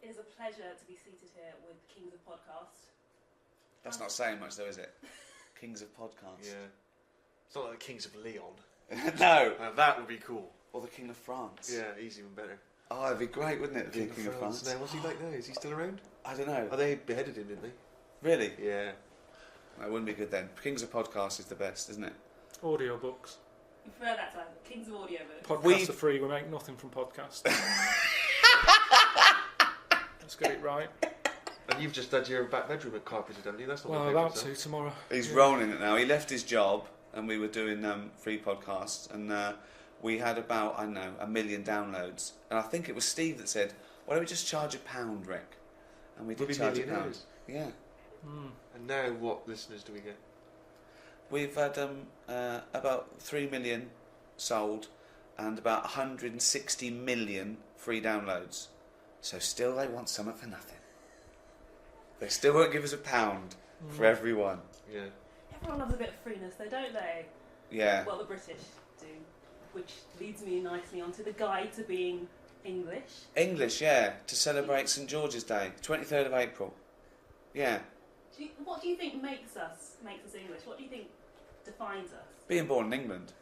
It is a pleasure to be seated here with Kings of Podcast. That's not saying much though, is it? Kings of Podcast. Yeah. It's not like the Kings of Leon. No. That would be cool. Or the King of France. Yeah, he's even better. Oh, it'd be great, wouldn't it? The King of France. Now, what's he like now? Is he still around? I don't know. Oh, they beheaded him, didn't they? Really? Yeah. That wouldn't be good then. Kings of Podcast is the best, isn't it? Audiobooks. You prefer that title, Kings of Audiobooks. Podcasts are free, we make nothing from podcasts. Let's get it right. And you've just had your back bedroom carpeted, haven't you? That's not Well, I'm about to tomorrow. He's rolling it now. He left his job and we were doing free podcasts and we had about, I don't know, 1 million downloads. And I think it was Steve that said, why don't we just charge £1, Rick? And we did charge £1. Yeah. Mm. And now what listeners do we get? We've had about 3 million sold and about 160 million free downloads. So still they want something for nothing. They still won't give us £1 for everyone. Yeah. Everyone loves a bit of freeness though, don't they? Yeah. Well, the British do. Which leads me nicely onto the guide to being English. English, yeah. To celebrate St George's Day, 23rd of April. Yeah. What do you think makes us English? What do you think defines us? Being born in England.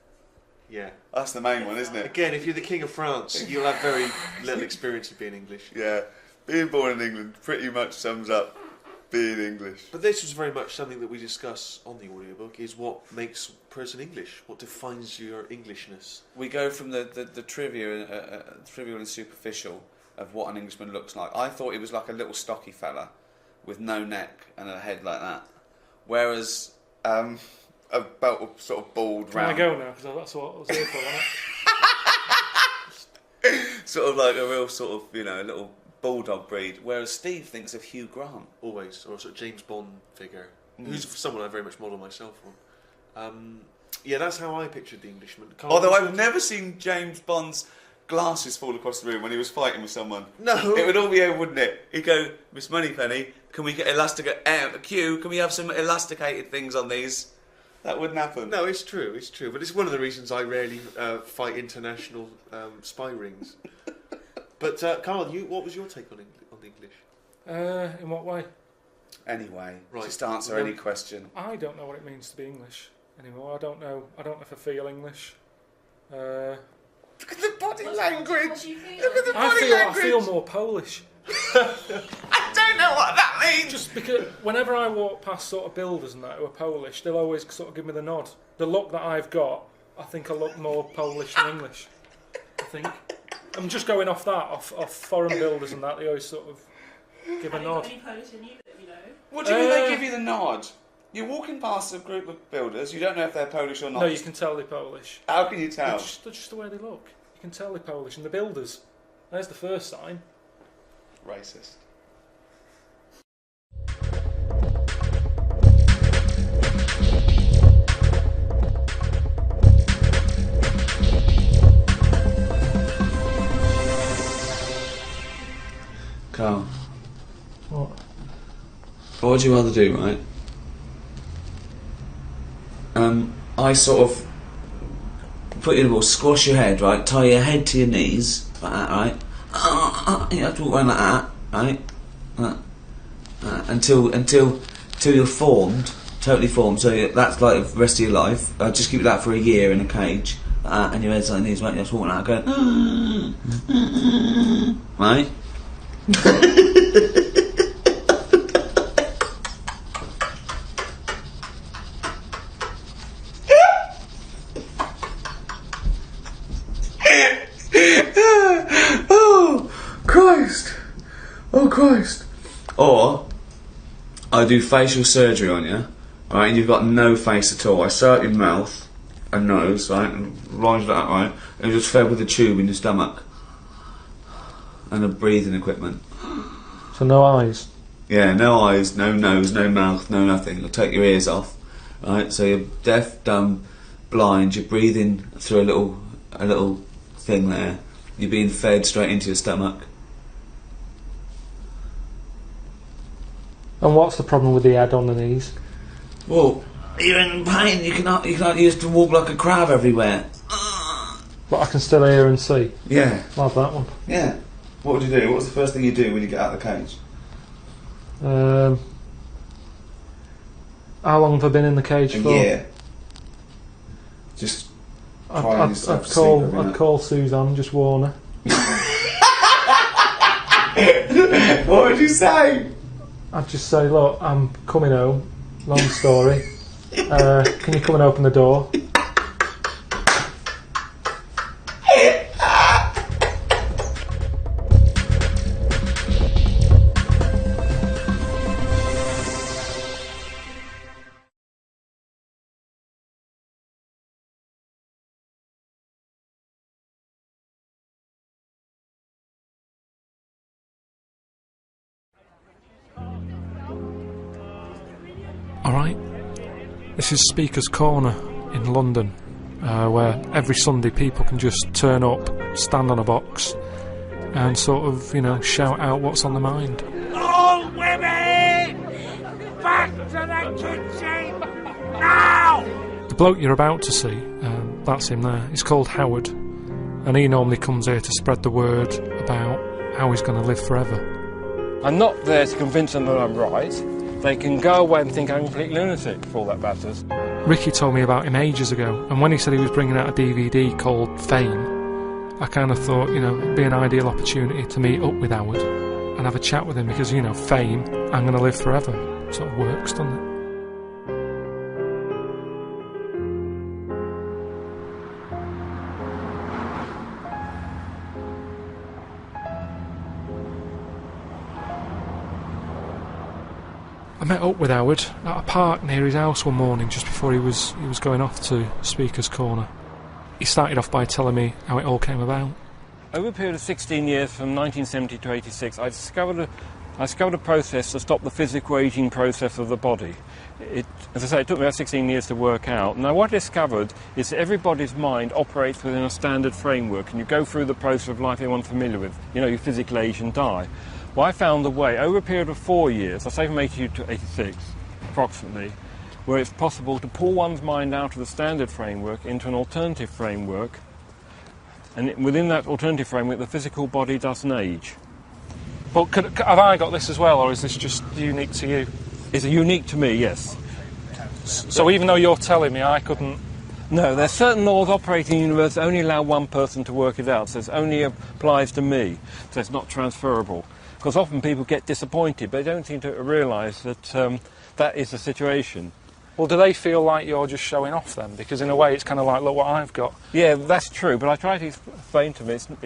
Yeah. That's the main one, isn't it? Again, if you're the King of France, you'll have very little experience of being English. Yeah. Being born in England pretty much sums up being English. But this was very much something that we discuss on the audiobook, is what makes a person English, what defines your Englishness. We go from the trivial and superficial of what an Englishman looks like. I thought he was like a little stocky fella with no neck and a head like that. Whereas about sort of bald round. Can I go now? Because that's what I was here for, wasn't Sort of like a real sort of, you know, a little bulldog breed. Whereas Steve thinks of Hugh Grant. Always. Or a sort of James Bond figure. Who's someone I very much model myself on. Yeah, that's how I pictured the Englishman. Although I've never seen James Bond's glasses fall across the room when he was fighting with someone. No. It would all be over, wouldn't it? He'd go, Miss Moneypenny, can we get Q, can we have some elasticated things on these? That wouldn't happen. No, it's true, But it's one of the reasons I rarely fight international spy rings. But, Karl, what was your take on the English? In what way? Anyway, right. Just answer any question. I don't know what it means to be English anymore. I don't know if I feel English. Look at the body language. What do you feel? Look at the body language. I feel more Polish. I don't know what that means. Just because whenever I walk past sort of builders and that who are Polish, they'll always sort of give me the nod. The look that I've got, I think I look more Polish than English. I think. I'm just going off foreign builders and that, they always sort of give a nod. Any Polish in you that you know? What do you mean they give you the nod? You're walking past a group of builders, you don't know if they're Polish or not. No, you can tell they're Polish. How can you tell? They're just the way they look. You can tell they're Polish. And the builders, there's the first sign. Racist. Karl. What? What would you rather do, right? I sort of put you in a ball, squash your head, right? Tie your head to your knees, like that, right? You have to walk around like that, right? Until you're formed, totally formed. So that's like the rest of your life. Just keep that for a year in a cage, and your head's like knees, right? You just walk like that, going, right? Oh Christ! Or I do facial surgery on you, right? And you've got no face at all. I sew up your mouth and nose, right, and lines like that, right, and just fed with a tube in your stomach and a breathing equipment. So no eyes? Yeah, no eyes, no nose, no mouth, no nothing. I'll take your ears off, right? So you're deaf, dumb, blind. You're breathing through a little thing there. You're being fed straight into your stomach. And what's the problem with the head on the knees? Well, you're in pain. You can't use to walk like a crab everywhere. But I can still hear and see. Yeah. Love that one. Yeah. What would you do? What's the first thing you do when you get out of the cage? How long have I been in the cage for? A year. Just crying yourself to sleep every night. I'd call Suzanne, just warn her. What would you say? I'd just say, look, I'm coming home. Long story. Can you come and open the door? Alright, this is Speaker's Corner in London, where every Sunday people can just turn up, stand on a box, and sort of, shout out what's on their mind. All women! Back to the kitchen! Now! The bloke you're about to see, that's him there, he's called Howard, and he normally comes here to spread the word about how he's going to live forever. I'm not there to convince them that I'm right. They can go away and think I'm a complete lunatic for all that matters. Ricky told me about him ages ago, and when he said he was bringing out a DVD called Fame, I kind of thought, it'd be an ideal opportunity to meet up with Howard and have a chat with him because, fame, I'm going to live forever. Sort of works, doesn't it? I met up with Howard at a park near his house one morning just before he was going off to Speaker's Corner. He started off by telling me how it all came about. Over a period of 16 years, from 1970 to 86, I discovered a process to stop the physical ageing process of the body. As I say, it took me about 16 years to work out. Now, what I discovered is that everybody's mind operates within a standard framework, and you go through the process of life everyone's familiar with. You physically age and die. Well, I found a way, over a period of 4 years, I say from 82 to 86, approximately, where it's possible to pull one's mind out of the standard framework into an alternative framework, and within that alternative framework, the physical body doesn't age. But have I got this as well, or is this just unique to you? It's unique to me, yes. So even though you're telling me I couldn't... No, there's certain laws operating in the universe that only allow one person to work it out, so it only applies to me, so it's not transferable. Because often people get disappointed, but they don't seem to realise that that is the situation. Well, do they feel like you're just showing off then? Because in a way it's kind of like, look what I've got. Yeah, that's true, but I try to explain to them,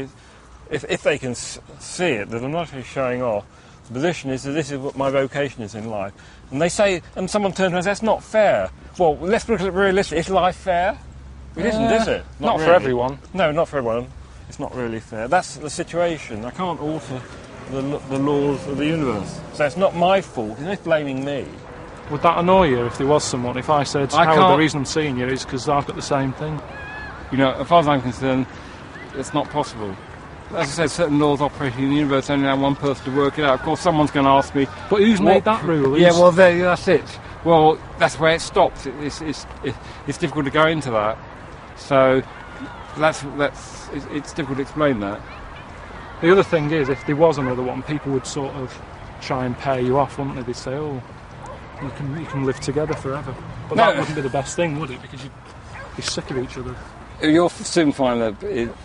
if they can see it, that I'm not actually showing off. The position is that this is what my vocation is in life. And they say, and someone turns around and says, that's not fair. Well, let's look at it realistically. Is life fair? It isn't, is it? Not really. For everyone. No, not for everyone. It's not really fair. That's the situation. I can't alter the laws of the universe. So it's not my fault. It's not blaming me. Would that annoy you if there was someone? If I said, Howard, the reason I'm seeing you is because I've got the same thing? As far as I'm concerned, it's not possible. As I said, certain laws operating in the universe only allow one person to work it out. Of course, someone's going to ask me... But who's made that rule? Yeah, well, that's it. Well, that's where it stops. It's difficult to go into that. So, it's difficult to explain that. The other thing is, if there was another one, people would sort of try and pair you off, wouldn't they? They'd say, oh, you can live together forever. But that wouldn't be the best thing, would it? Because you'd be sick of each other. You'll soon find that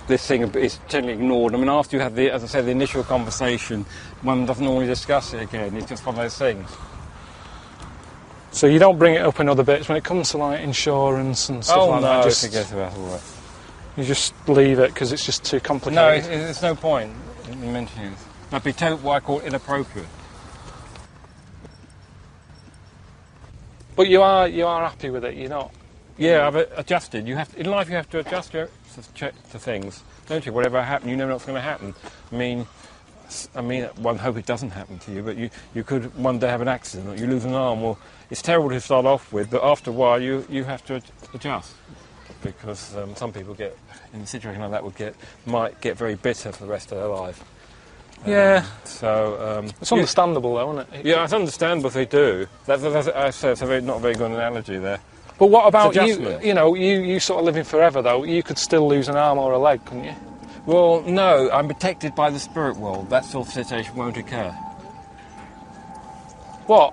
this thing is totally ignored. I mean, after you have the initial conversation, one doesn't normally discuss it again. It's just one of those things. So you don't bring it up in other bits when it comes to like insurance and stuff like that? Just forget about all that. You just leave it because it's just too complicated? No, there's no point in mentioning it. That'd be what I call inappropriate. But you are happy with it, you're not? Yeah, I've adjusted. In life you have to adjust to things, don't you? Whatever happens, you never know what's going to happen. I mean, one hope it doesn't happen to you, but you could one day have an accident or you lose an arm. Well, it's terrible to start off with, but after a while you have to adjust. Because some people get, in a situation like that, might get very bitter for the rest of their life. Yeah. So it's understandable, though, isn't it? Yeah, it's understandable if they do. That's not a very good analogy there. But what about you? You sort of living forever, though. You could still lose an arm or a leg, couldn't you? Well, no, I'm protected by the spirit world. That sort of situation won't occur. What?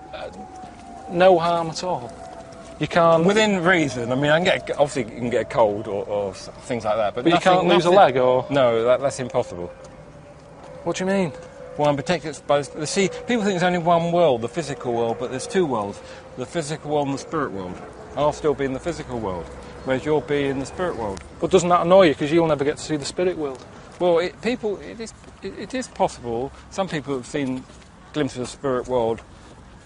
No harm at all? You can't... Within reason. I mean, obviously you can get a cold or things like that, but you can't lose a leg, or... No, that's impossible. What do you mean? Well, I'm protected by... See, people think there's only one world, the physical world, but there's two worlds. The physical world and the spirit world. I'll still be in the physical world, whereas you'll be in the spirit world. But doesn't that annoy you, because you'll never get to see the spirit world? Well, it is possible. Some people have seen glimpses of the spirit world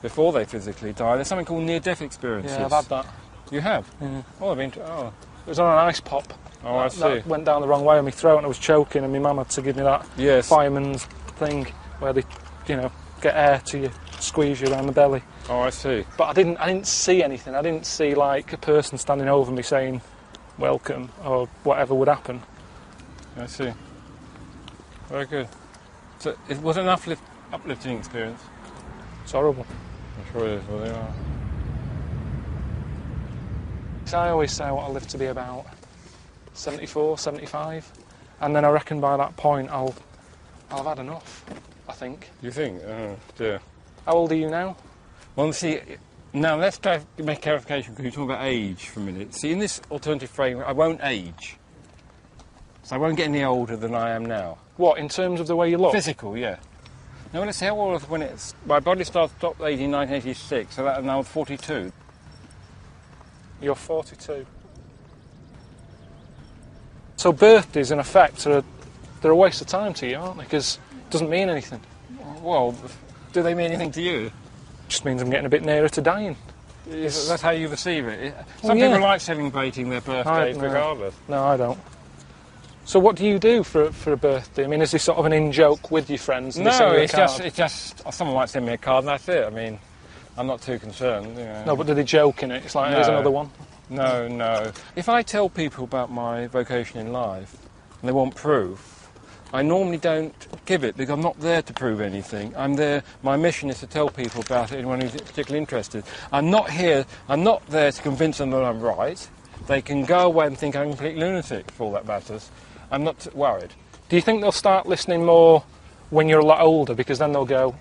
before they physically die. There's something called near-death experiences. Yeah, I've had that. You have? Yeah. Oh, I've been it was on an ice pop. Oh, I see. That went down the wrong way on my throat and I was choking, and my mum had to give me that fireman's thing where they, get air to you, squeeze you around the belly. Oh, I see. But I didn't see anything. I didn't see like a person standing over me saying welcome or whatever would happen. I see. Very good. So it was an uplifting experience. It's horrible. I'm sure it is. Well, they are. I always say what I live to be about 74, 75, and then I reckon by that point I'll have had enough, I think. You think? Oh, dear. How old are you now? Well, see, now let's make clarification, because you're talking about age for a minute. See, in this alternative frame, I won't age. So I won't get any older than I am now. What, in terms of the way you look? Physical, yeah. Now, let's see how old when my body stopped aging in 1986, so that, and I was 42. You're 42. So birthdays, in effect, they're a waste of time to you, aren't they? Because it doesn't mean anything. Well, do they mean anything to you? It just means I'm getting a bit nearer to dying. That's how you perceive it. Some people like celebrating their birthdays regardless. No, I don't. So what do you do for a birthday? I mean, is this sort of an in-joke with your friends? And No, it's just someone might send me a card and that's it. I mean, I'm not too concerned. No, but do they joke in it? It's like, here's another one. No. If I tell people about my vocation in life and they want proof, I normally don't give it because I'm not there to prove anything. I'm there, my mission is to tell people about it, anyone who's particularly interested. I'm not there to convince them that I'm right. They can go away and think I'm a complete lunatic for all that matters. I'm not worried. Do you think they'll start listening more when you're a lot older, because then they'll go,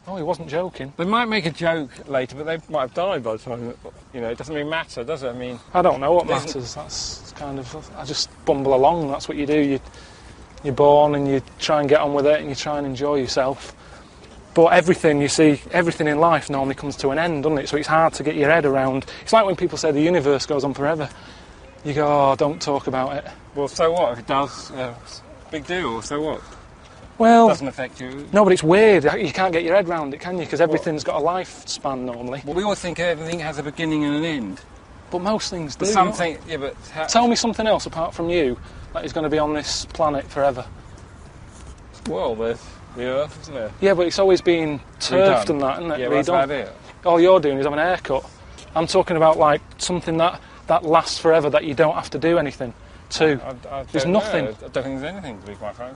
oh, he wasn't joking? They might make a joke later, but they might have died by the time, it doesn't really matter, does it? I mean... I don't know what matters. That's kind of... I just bumble along, that's what you do. You're born and you try and get on with it and you try and enjoy yourself. But everything, you see, everything in life normally comes to an end, doesn't it? So it's hard to get your head around. It's like when people say the universe goes on forever. You go, oh, don't talk about it. Well, so what? If it does, big deal, so what? Well... It doesn't affect you. No, but it's weird. You can't get your head around it, can you? Because everything's got a lifespan normally. Well, we all think everything has a beginning and an end. But most things do. Something, yeah, but... Tell me something else apart from you that is going to be on this planet forever. Well, there's the Earth, isn't there? Yeah, but it's always been turfed and that, isn't it? Yeah, well, that's about it. All you're doing is having a haircut. I'm talking about, like, something that lasts forever, that you don't have to do anything to. There's nothing. I don't think there's anything, to be quite frank.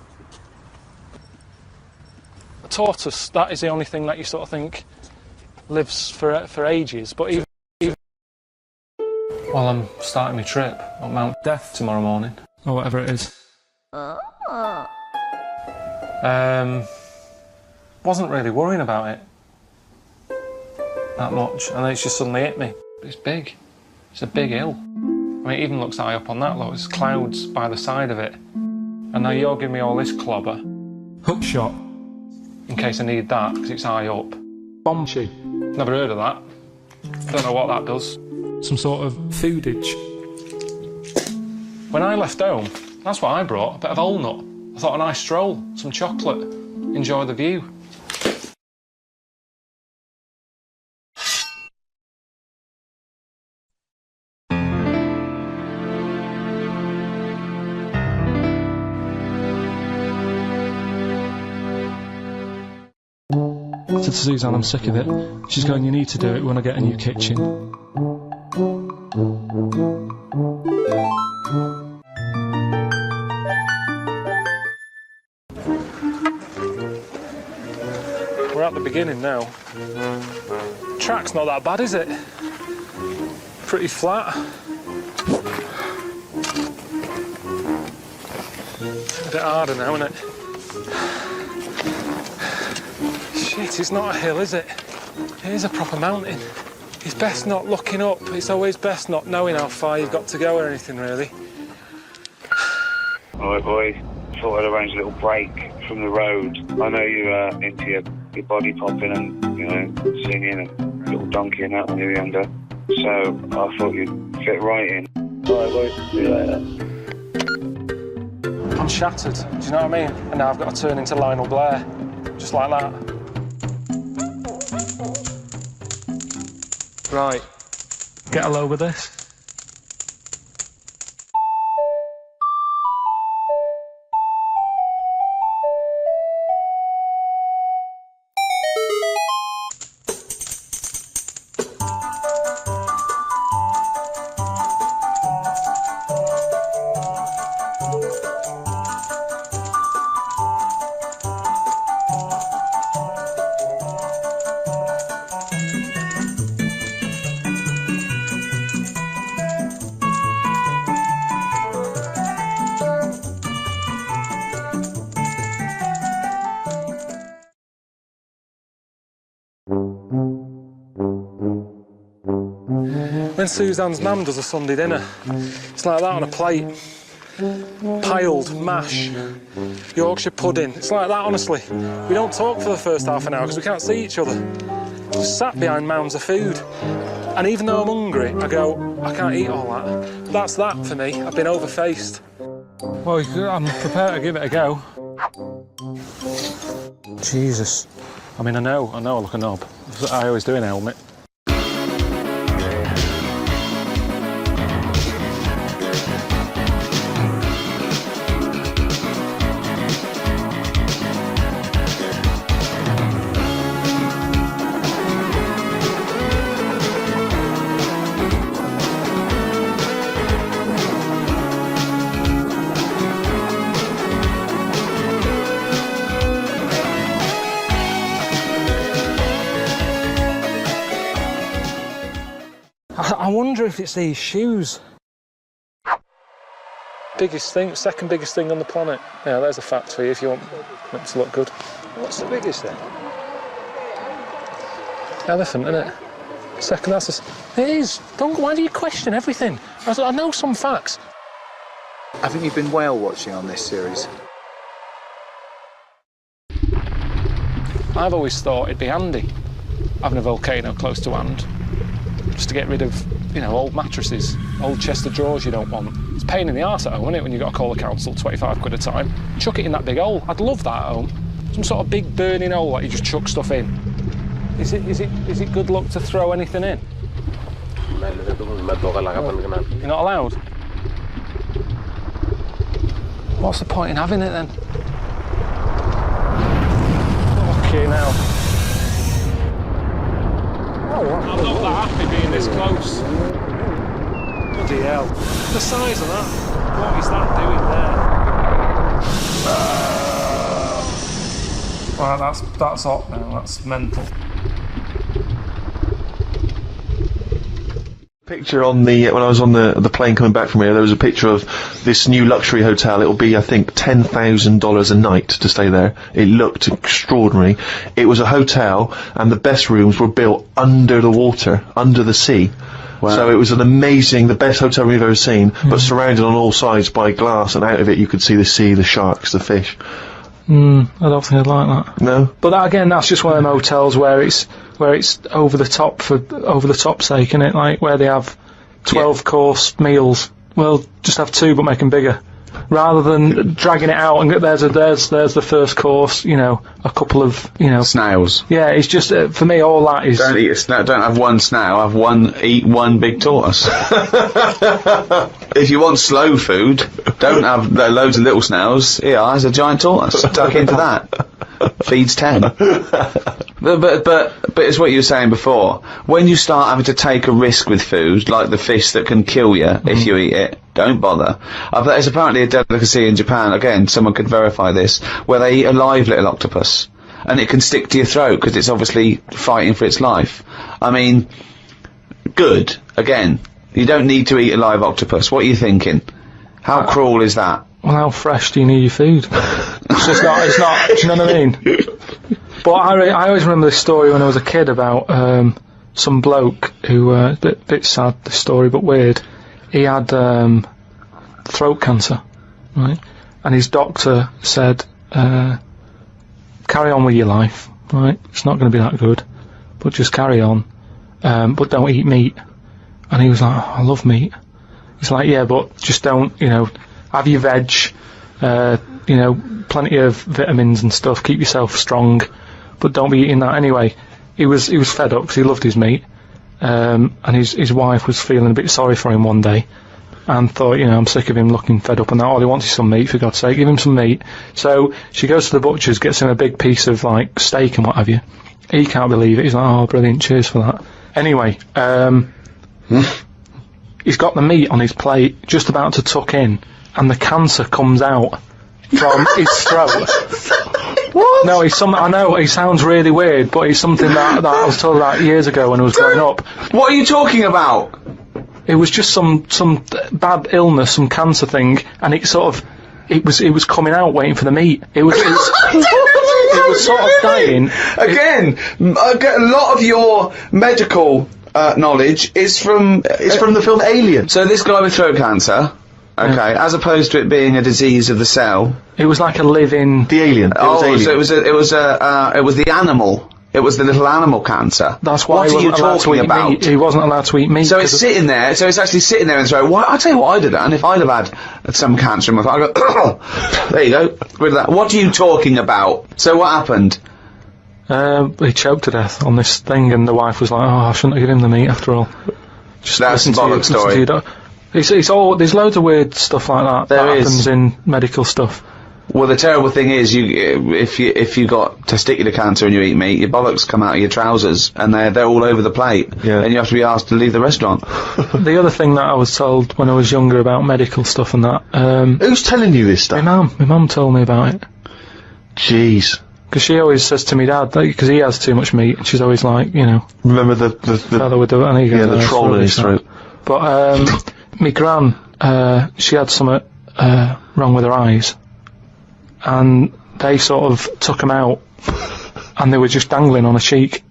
A tortoise, that is the only thing that you sort of think lives for ages. But even while I'm starting my trip on Mount Death tomorrow morning, or whatever it is, wasn't really worrying about it that much, and then it's just suddenly hit me. It's big. It's a big hill. I mean, it even looks high up on that lot. There's clouds by the side of it. And now you're giving me all this clobber. Hook shot. In case I need that, because it's high up. Bombshy. Never heard of that. Don't know what that does. Some sort of foodage. When I left home, that's what I brought, a bit of walnut. I thought a nice stroll, some chocolate, enjoy the view. I said to Suzanne, I'm sick of it. She's going, you need to do it when I get a new kitchen. We're at the beginning now. Track's not that bad, is it? Pretty flat. A bit harder now, isn't it? Shit, it's not a hill, is it? It is a proper mountain. It's best not looking up. It's always best not knowing how far you've got to go or anything, really. Alright, boys. Thought I'd arrange a little break from the road. I know you're into your body popping and, you know, singing and little donkey and that when you were younger. So I thought you'd fit right in. Alright, boys. See you later. I'm shattered, do you know what I mean? And now I've got to turn into Lionel Blair. Just like that. Right. Get a load with this. When Suzanne's mum does a Sunday dinner, it's like that on a plate. Piled mash, Yorkshire pudding. It's like that, honestly. We don't talk for the first half an hour because we can't see each other. Just sat behind mounds of food. And even though I'm hungry, I go, I can't eat all that. But that's that for me. I've been overfaced. Well, I'm prepared to give it a go. Jesus. I mean, I know I look a knob. That's what I always do in a helmet. I wonder if it's these shoes. Biggest thing, second biggest thing on the planet. Yeah, there's a fact for you if you want it to look good. What's the biggest thing? Elephant, isn't it? Second, that's it is. Why do you question everything? I know some facts. Haven't you been whale watching on this series? I've always thought it'd be handy having a volcano close to hand. Just to get rid of, you know, old mattresses, old chest of drawers you don't want. It's a pain in the arse at home, isn't it, when you've got to call the council 25 quid a time. Chuck it in that big hole. I'd love that at home. Some sort of big burning hole that you just chuck stuff in. Is it good luck to throw anything in? You're not allowed? What's the point in having it then? Fucking hell. I'm not that happy being this close. Bloody hell. The size of that. What is that doing there? Right, that's hot now. That's mental. Picture on the when I was on the plane coming back from here, there was a picture of this new luxury hotel. It'll be, I think, $10,000 a night to stay there. It looked extraordinary. It was a hotel, and the best rooms were built under the water, under the sea. Wow. So it was the best hotel we've ever seen, but surrounded on all sides by glass, and out of it you could see the sea, the sharks, the fish. I don't think I'd like that. No? But that, again, that's just one of them hotels where it's over the top for over the top sake, isn't it? Like where they have 12-course meals. Well, just have 2 but make them bigger. Rather than dragging it out and there's the first course, you know, a couple of, you know, snails. Yeah, it's just for me all that is. Don't eat a snail. Don't have one snail. Eat one big tortoise. If you want slow food, don't have loads of little snails. Here, there's a giant tortoise. Tuck into that. Feeds 10. But it's what you were saying before. When you start having to take a risk with food, like the fish that can kill you if you eat it, don't bother. There's apparently a delicacy in Japan, again, someone could verify this, where they eat a live little octopus. And it can stick to your throat because it's obviously fighting for its life. I mean, good. Again, you don't need to eat a live octopus. What are you thinking? How cruel is that? well, how fresh do you need your food? It's not, do you know what I mean? But I always remember this story when I was a kid about some bloke who, a bit sad, this story, but weird. He had throat cancer, right? And his doctor said, carry on with your life, right? It's not going to be that good, but just carry on. But don't eat meat. And he was like, I love meat. He's like, yeah, but just don't, have your veg, plenty of vitamins and stuff, keep yourself strong, but don't be eating that anyway. He was fed up because he loved his meat, and his wife was feeling a bit sorry for him one day, and thought, I'm sick of him looking fed up and that, all he wants is some meat, for God's sake, give him some meat. So she goes to the butcher's, gets him a big piece of, steak and what have you. He can't believe it, he's like, oh, brilliant, cheers for that. Anyway, he's got the meat on his plate, just about to tuck in, and the cancer comes out from his throat. What? No, I know, it sounds really weird, but it's something that I was told about years ago when I was growing up. What are you talking about? It was just some bad illness, some cancer thing, and it was coming out waiting for the meat. It was sort of dying. Again, a lot of your medical knowledge is from the film Alien. So this guy with throat cancer, okay, as opposed to it being a disease of the cell. It was like a living... The alien. So it was the animal. It was the little animal cancer. That's why what are you talking about? Meat. He wasn't allowed to eat meat. So it's sitting there. So it's actually sitting there in the throat. I'll tell you what I'd have done if I'd have had some cancer in my throat. I'd go, there you go, rid of that. What are you talking about? So what happened? He choked to death on this thing, and the wife was like, "Oh, I shouldn't have given him the meat after all." Just that's a bollock story. It's all. There's loads of weird stuff like that. That happens in medical stuff. Well, the terrible thing is, if you got testicular cancer and you eat meat, your bollocks come out of your trousers, and they're all over the plate, and you have to be asked to leave the restaurant. The other thing that I was told when I was younger about medical stuff and that. Who's telling you this stuff? My mum told me about it. Jeez. Because she always says to me dad, because he has too much meat, and she's always like, Remember the fellow with the troll in his throat. But my gran, she had something wrong with her eyes, and they sort of took them out, and they were just dangling on her cheek,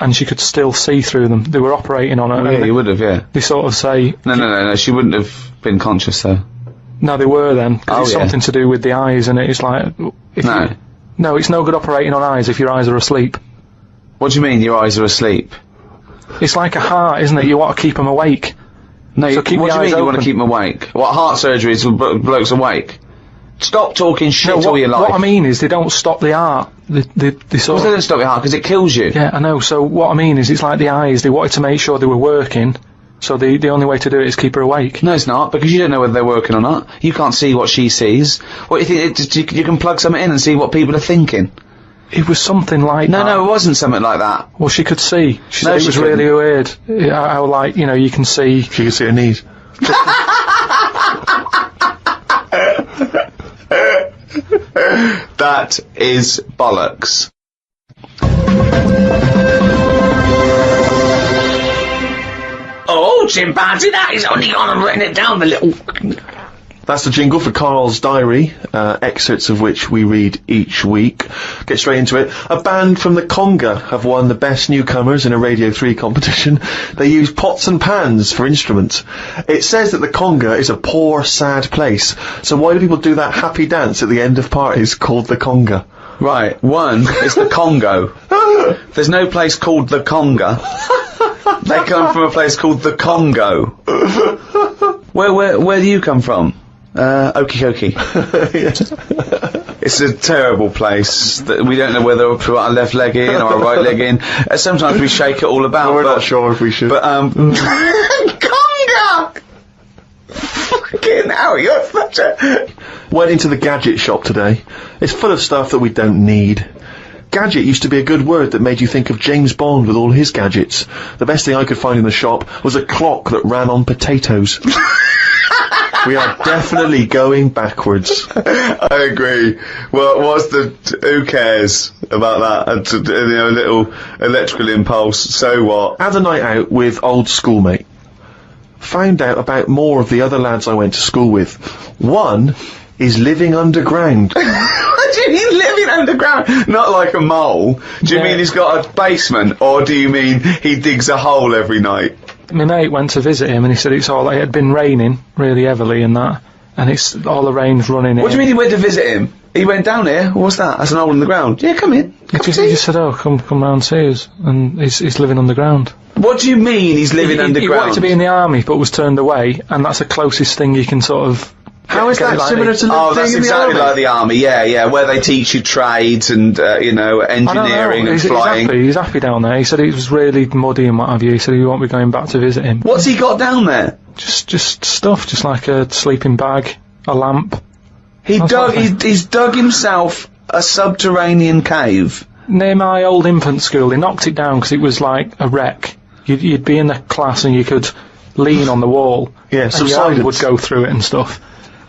and she could still see through them. They were operating on her. Yeah, you would have, yeah. They sort of say... No, she wouldn't have been conscious, though. No, they were then, because it's something to do with the eyes, and it's like... No, it's no good operating on eyes if your eyes are asleep. What do you mean, your eyes are asleep? It's like a heart, isn't it? You want to keep them awake. No, so what do you mean you want to keep them awake? What, heart surgery is blokes awake? Stop talking shit all your life. What I mean is they don't stop the heart. They sort of... They don't stop your heart because it kills you. Yeah, I know. So what I mean is it's like the eyes, they wanted to make sure they were working, so the only way to do it is keep her awake. No, it's not, because you don't know whether they're working or not. You can't see what she sees. What, you think, you can plug something in and see what people are thinking. It was something like that. No, it wasn't something like that. Well, she could see. She said it was really weird. How, you can see... She could see her knees. That is bollocks. Oh, chimpanzee, that is only on and written it down, the little... That's the jingle for Karl's diary, excerpts of which we read each week. Get straight into it. A band from the Conga have won the Best Newcomers in a Radio 3 competition. They use pots and pans for instruments. It says that the Conga is a poor, sad place. So why do people do that happy dance at the end of parties called the Conga? Right, one is the Congo. There's no place called the Conga. They come from a place called the Congo. Where do you come from? Okie dokie. It's a terrible place that we don't know whether to put our left leg in or our right leg in. Sometimes we shake it all about. We're not sure if we should. But Conga! Fucking hell, you're such a... Went into the gadget shop today. It's full of stuff that we don't need. Gadget used to be a good word that made you think of James Bond with all his gadgets. The best thing I could find in the shop was a clock that ran on potatoes. We are definitely going backwards. I agree. Well, who cares about that? A little electrical impulse, so what? Had a night out with old schoolmate. Found out about more of the other lads I went to school with. One He's living underground. What do you mean living underground? Not like a mole. Do you mean he's got a basement, or do you mean he digs a hole every night? My mate went to visit him and he said it had been raining really heavily and that, and it's all the rain's running in. What do you mean he went to visit him? He went down here. What's that? That's an hole in the ground. Yeah, come in. He just said, "Oh, come round, see us," and he's living underground. What do you mean he's living underground? He wanted to be in the army but was turned away, and that's the closest thing you can sort of... How is that similar to that's exactly like the army, yeah, where they teach you trades and, engineering and flying. He's happy down there. He said it was really muddy and what have you. He said he won't be going back to visit him. What's he got down there? Just stuff, just like a sleeping bag, a lamp. He's dug himself a subterranean cave. Near my old infant school, they knocked it down because it was like a wreck. You'd be in the class and you could lean on the wall. Yeah, and your hand would go through it and stuff.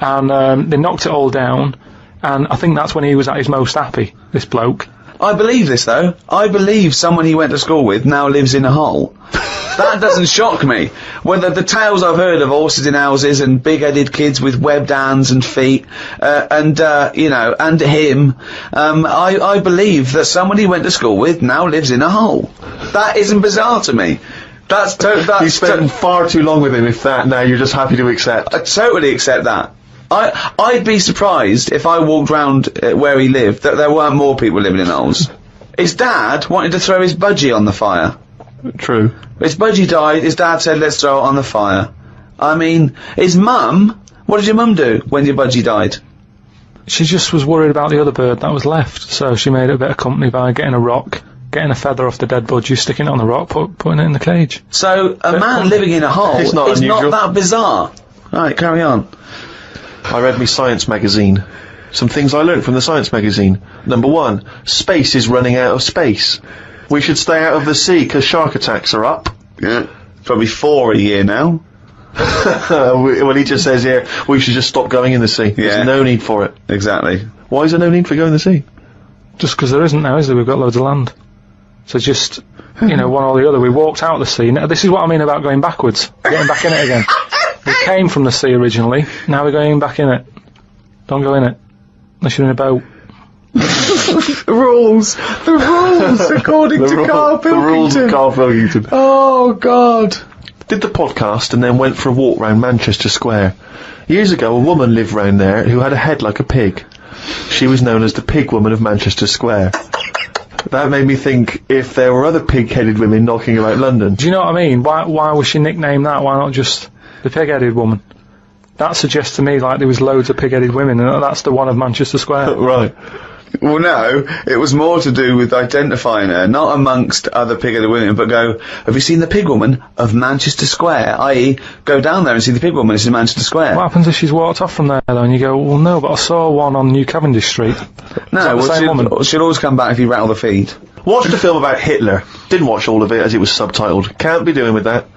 And they knocked it all down, and I think that's when he was at his most happy, this bloke. I believe this, though. I believe someone he went to school with now lives in a hole. That doesn't shock me. Whether the tales I've heard of horses in houses and big-headed kids with webbed hands and feet, and him, I believe that someone he went to school with now lives in a hole. That isn't bizarre to me. You spent far too long with him if that now you're just happy to accept. I totally accept that. I'd be surprised if I walked round where he lived that there weren't more people living in holes. His dad wanted to throw his budgie on the fire. True. His budgie died, his dad said, let's throw it on the fire. I mean, his mum, what did your mum do when your budgie died? She just was worried about the other bird that was left, so she made it a bit of company by getting a rock, getting a feather off the dead budgie, sticking it on the rock, putting it in the cage. So, a man living in a hole is not that bizarre. Right, carry on. I read me science magazine. Some things I learnt from the science magazine. Number 1, space is running out of space. We should stay out of the sea because shark attacks are up. Yeah, probably 4 a year now. Well, he just says here, we should just stop going in the sea. Yeah. There's no need for it. Exactly. Why is there no need for going in the sea? Just because there isn't now, is there? We've got loads of land. So just, one or the other. We walked out of the sea. Now, this is what I mean about going backwards. Getting back in it again. We came from the sea originally, now we're going back in it. Don't go in it. Unless you're in a boat. The rules, according to Karl Pilkington. The rules of Karl Pilkington. Oh, God. Did the podcast and then went for a walk round Manchester Square. Years ago, a woman lived round there who had a head like a pig. She was known as the Pig Woman of Manchester Square. That made me think if there were other pig-headed women knocking about London. Do you know what I mean? Why was she nicknamed that? Why not just the pig-headed woman? That suggests to me like there was loads of pig-headed women, and that's the one of Manchester Square. Right. Well, no, it was more to do with identifying her, not amongst other pig-headed women, but go, have you seen the pig woman of Manchester Square? I.e., go down there and see the pig woman, it's in Manchester Square. What happens if she's walked off from there, though, and you go, well, no, but I saw one on New Cavendish Street. No, well, she'll always come back if you rattle the feed. Watched a film about Hitler. Didn't watch all of it as it was subtitled. Can't be doing with that.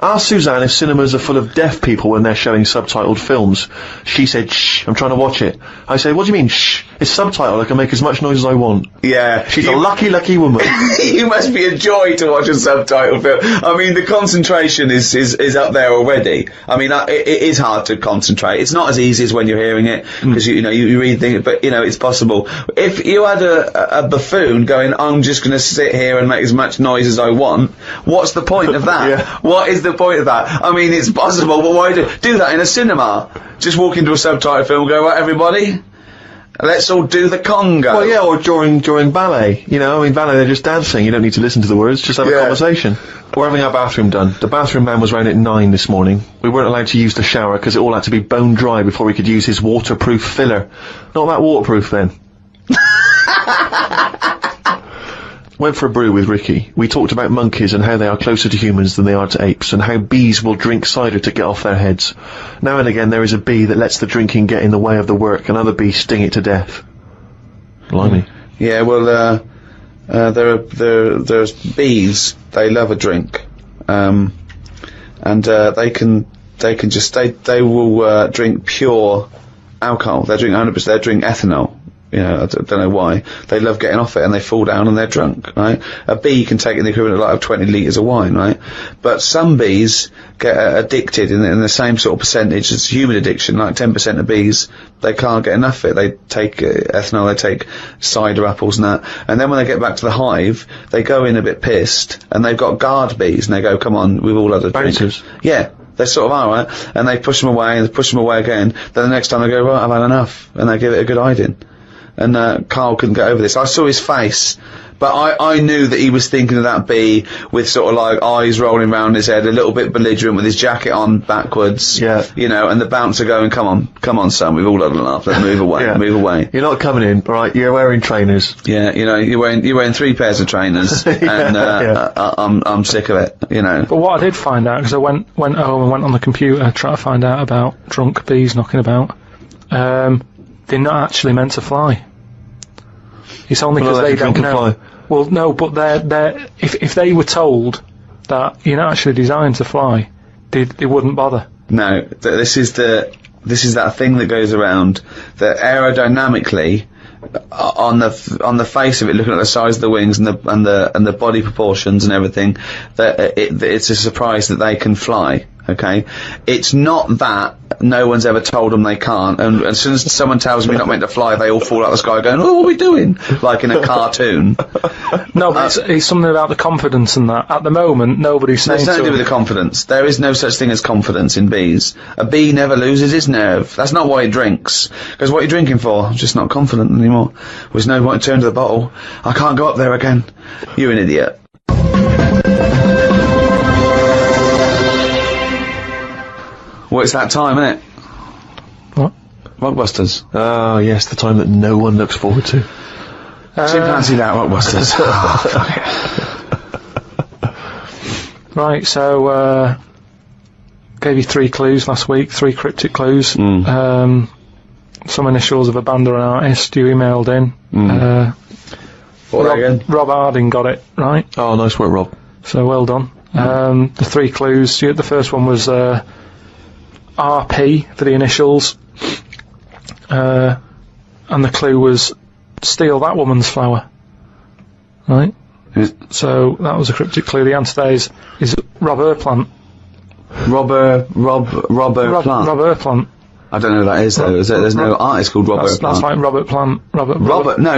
Asked Suzanne if cinemas are full of deaf people when they're showing subtitled films. She said, shh, I'm trying to watch it. I said, what do you mean, shh? It's subtitled, I can make as much noise as I want. Yeah. She's a lucky, lucky woman. You must be a joy to watch a subtitled film. I mean, the concentration is up there already. I mean, it is hard to concentrate. It's not as easy as when you're hearing it, because, you read things, but, it's possible. If you had a buffoon going, I'm just going to sit here and make as much noise as I want, what's the point of that? Yeah. What is the point of that? I mean, it's possible, but why do that in a cinema? Just walk into a subtitled film and go, right, everybody, let's all do the conga. Well, yeah, or during ballet. Ballet, they're just dancing. You don't need to listen to the words, just have a conversation. We're having our bathroom done. The bathroom man was round at 9 this morning. We weren't allowed to use the shower because it all had to be bone dry before we could use his waterproof filler. Not that waterproof, then. Went for a brew with Ricky. We talked about monkeys and how they are closer to humans than they are to apes, and how bees will drink cider to get off their heads. Now and again there is a bee that lets the drinking get in the way of the work, and other bees sting it to death. Blimey. Yeah, well, there's bees. They love a drink, and they will drink pure alcohol. They drink 100%. They drink ethanol. You know, I don't know why. They love getting off it and they fall down and they're drunk, right? A bee can take in the equivalent of 20 litres of wine, right? But some bees get addicted in the same sort of percentage as human addiction, like 10% of bees, they can't get enough of it. They take ethanol, they take cider apples and that. And then when they get back to the hive, they go in a bit pissed and they've got guard bees and they go, come on, we've all had a drink. Bouncers. Yeah. They sort of are, right? And they push them away and they push them away again. Then the next time they go, right, I've had enough. And they give it a good hiding. And Karl couldn't get over this. I saw his face, but I knew that he was thinking of that bee with sort of like eyes rolling round his head, a little bit belligerent with his jacket on backwards. Yeah. You know, and the bouncer going, come on, son, we've all had a laugh. Let's move away, move away. You're not coming in, right? You're wearing trainers. Yeah, you know, you're wearing 3 pairs of trainers, and I'm sick of it, you know. But what I did find out, because I went home and went on the computer trying to find out about drunk bees knocking about, they're not actually meant to fly. It's only because they don't know. Fly. Well, no, but they're if they were told that you're not actually designed to fly, they wouldn't bother. No, this is that thing that goes around that aerodynamically, on the face of it, looking at the size of the wings and the body proportions and everything, that it's a surprise that they can fly. Okay, it's not that no one's ever told them they can't, and as soon as someone tells them you're not meant to fly, they all fall out of the sky going, oh, what are we doing? Like in a cartoon. No, but it's something about the confidence and that. At the moment, nobody's saying... There's nothing to do with the confidence. There is no such thing as confidence in bees. A bee never loses its nerve. That's not why it drinks. Because what are you drinking for? I'm just not confident anymore. There's no point to turn to the bottle. I can't go up there again. You're an idiot. Well, it's that time, isn't it? What? Rockbusters. Oh, yes, the time that no one looks forward to. Chimpanzee that, Rockbusters. Right, so, gave you 3 clues last week, 3 cryptic clues. Some initials of a band or an artist you emailed in. Rob Harding got it, right? Oh, nice work, Rob. So, well done. The 3 clues, the first one was, RP for the initials, and the clue was steal that woman's flower, right? So that was a cryptic clue. The answer there is Rob Plant. Rob Plant. I don't know who that is though. There's no artist called Robert Plant. That's like Robert Plant. Robert Plant. Yeah,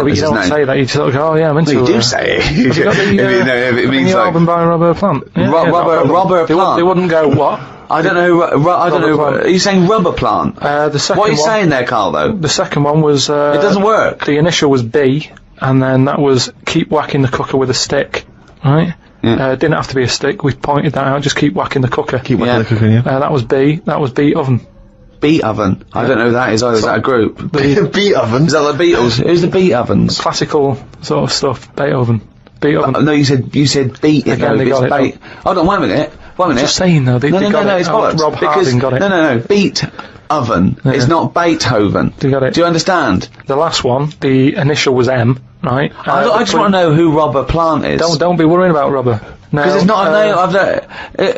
but you don't say that. You sort of go, oh yeah, I'm into it. You do say it. Have you got the, it means the like album by Robert Plant. Yeah, Robert Plant. They wouldn't go what? I don't know. I don't know. Are you saying rubber plant? The second. What are you saying there, Karl? Though the second one was. It doesn't work. The initial was B, and then that was keep whacking the cooker with a stick, right? Yeah. Didn't have to be a stick. We pointed that out. Just keep whacking the cooker. Keep whacking the cooker. Yeah. That was B. That was Beat Oven. Beat Oven. I don't know who that is either. Is that a group? Beat Oven. Is that the Beatles? Who's the Beat Ovens? Classical sort of stuff. Beethoven. Beat Oven. No, you said beat. Again, they got it. Hold on, 1 minute. 1 minute. Just saying though. No, it's bollocks. Rob Harding got it. No. Beat Oven. Yeah. It's not Beethoven. They got it. Do you understand? The last one, the initial was M, right? I just want to know who Robert Plant is. Don't be worrying about Robert. No. Because it's not a name.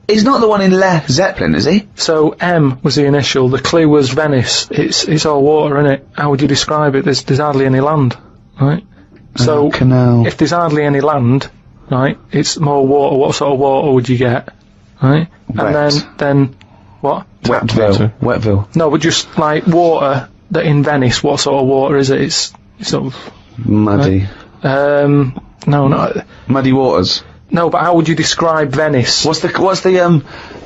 He's not the one in Led Zeppelin, is he? So M was the initial. The clue was Venice. It's all water, isn't it? How would you describe it? There's hardly any land, right? So canal. If there's hardly any land, right, it's more water. What sort of water would you get, right? Wet. And then what? Wetville. No, but just like water that in Venice. What sort of water is it? It's sort of muddy. Right? No, not muddy waters. No, but how would you describe Venice? What's the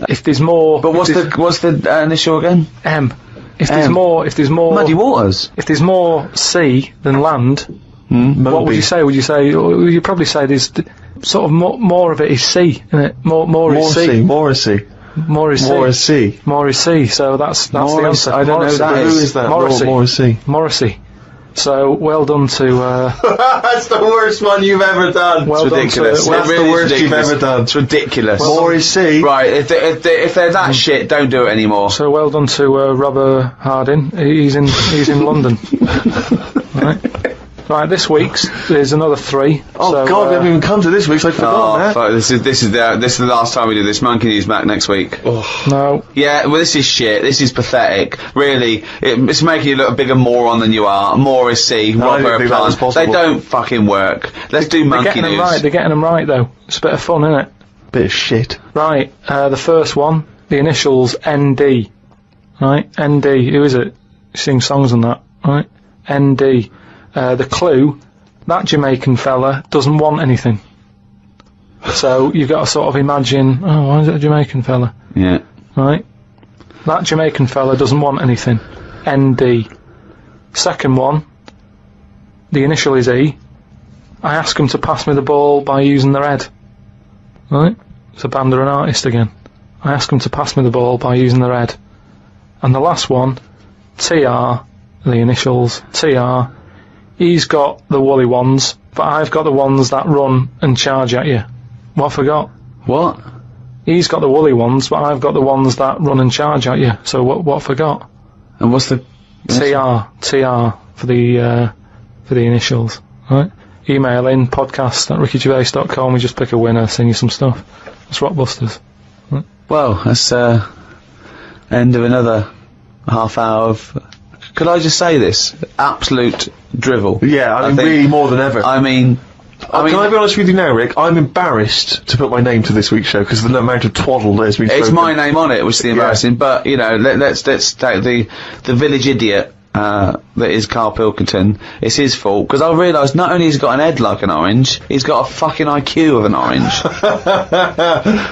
If there's more. But what's the initial again? M. If there's more muddy waters. If there's more sea than land, what would you say? Would you say? You'd probably say there's sort of more of it is sea, isn't it? More is sea. More is sea. So that's the answer. I don't know that. Who is that? Morrissey. So well done to. That's the worst one you've ever done. Well, it's ridiculous. That's the worst you've ever done. It's ridiculous. Morrissey. Right. If they're that shit, don't do it anymore. So well done to Robert Harding. He's in London. Right. Right, this week's there's another 3. Oh so, God, we haven't even come to this week, so I forgot that. Fuck, this is the last time we do this. Monkey News back next week. No. Yeah, well, this is shit. This is pathetic. Really, it's making you look a bigger moron than you are. More is C. I didn't think that was possible. They don't fucking work. Let's do Monkey News. They're getting them right, though. It's a bit of fun, isn't it? Bit of shit. Right, the first one, the initials ND. Right, ND. Who is it? Sing songs and that. Right, ND. The clue, that Jamaican fella doesn't want anything. So you've got to sort of imagine, oh, why is it a Jamaican fella? Yeah. Right? That Jamaican fella doesn't want anything. ND. Second one, the initial is E. I ask him to pass me the ball by using their head. Right? It's a band or an artist again. I ask him to pass me the ball by using their head. And the last one, TR, the initials, TR. He's got the woolly ones, but I've got the ones that run and charge at you. What I forgot? What? He's got the woolly ones, but I've got the ones that run and charge at you. So what I forgot? And what's the... TR for the initials, right? Email in podcast@rickygervais.com. We just pick a winner, sing you some stuff. It's Rockbusters. Right? Well, that's end of another half hour of... Could I just say this? Absolute drivel. Yeah, I mean, really more than ever. I mean... can I be honest with you now, Rick? I'm embarrassed to put my name to this week's show because of the amount of twaddle there's been spoken. It's my name on it, which is the embarrassing. But you know, let's take the village idiot that is Karl Pilkington. It's his fault because I realised not only has he got an head like an orange, he's got a fucking IQ of an orange.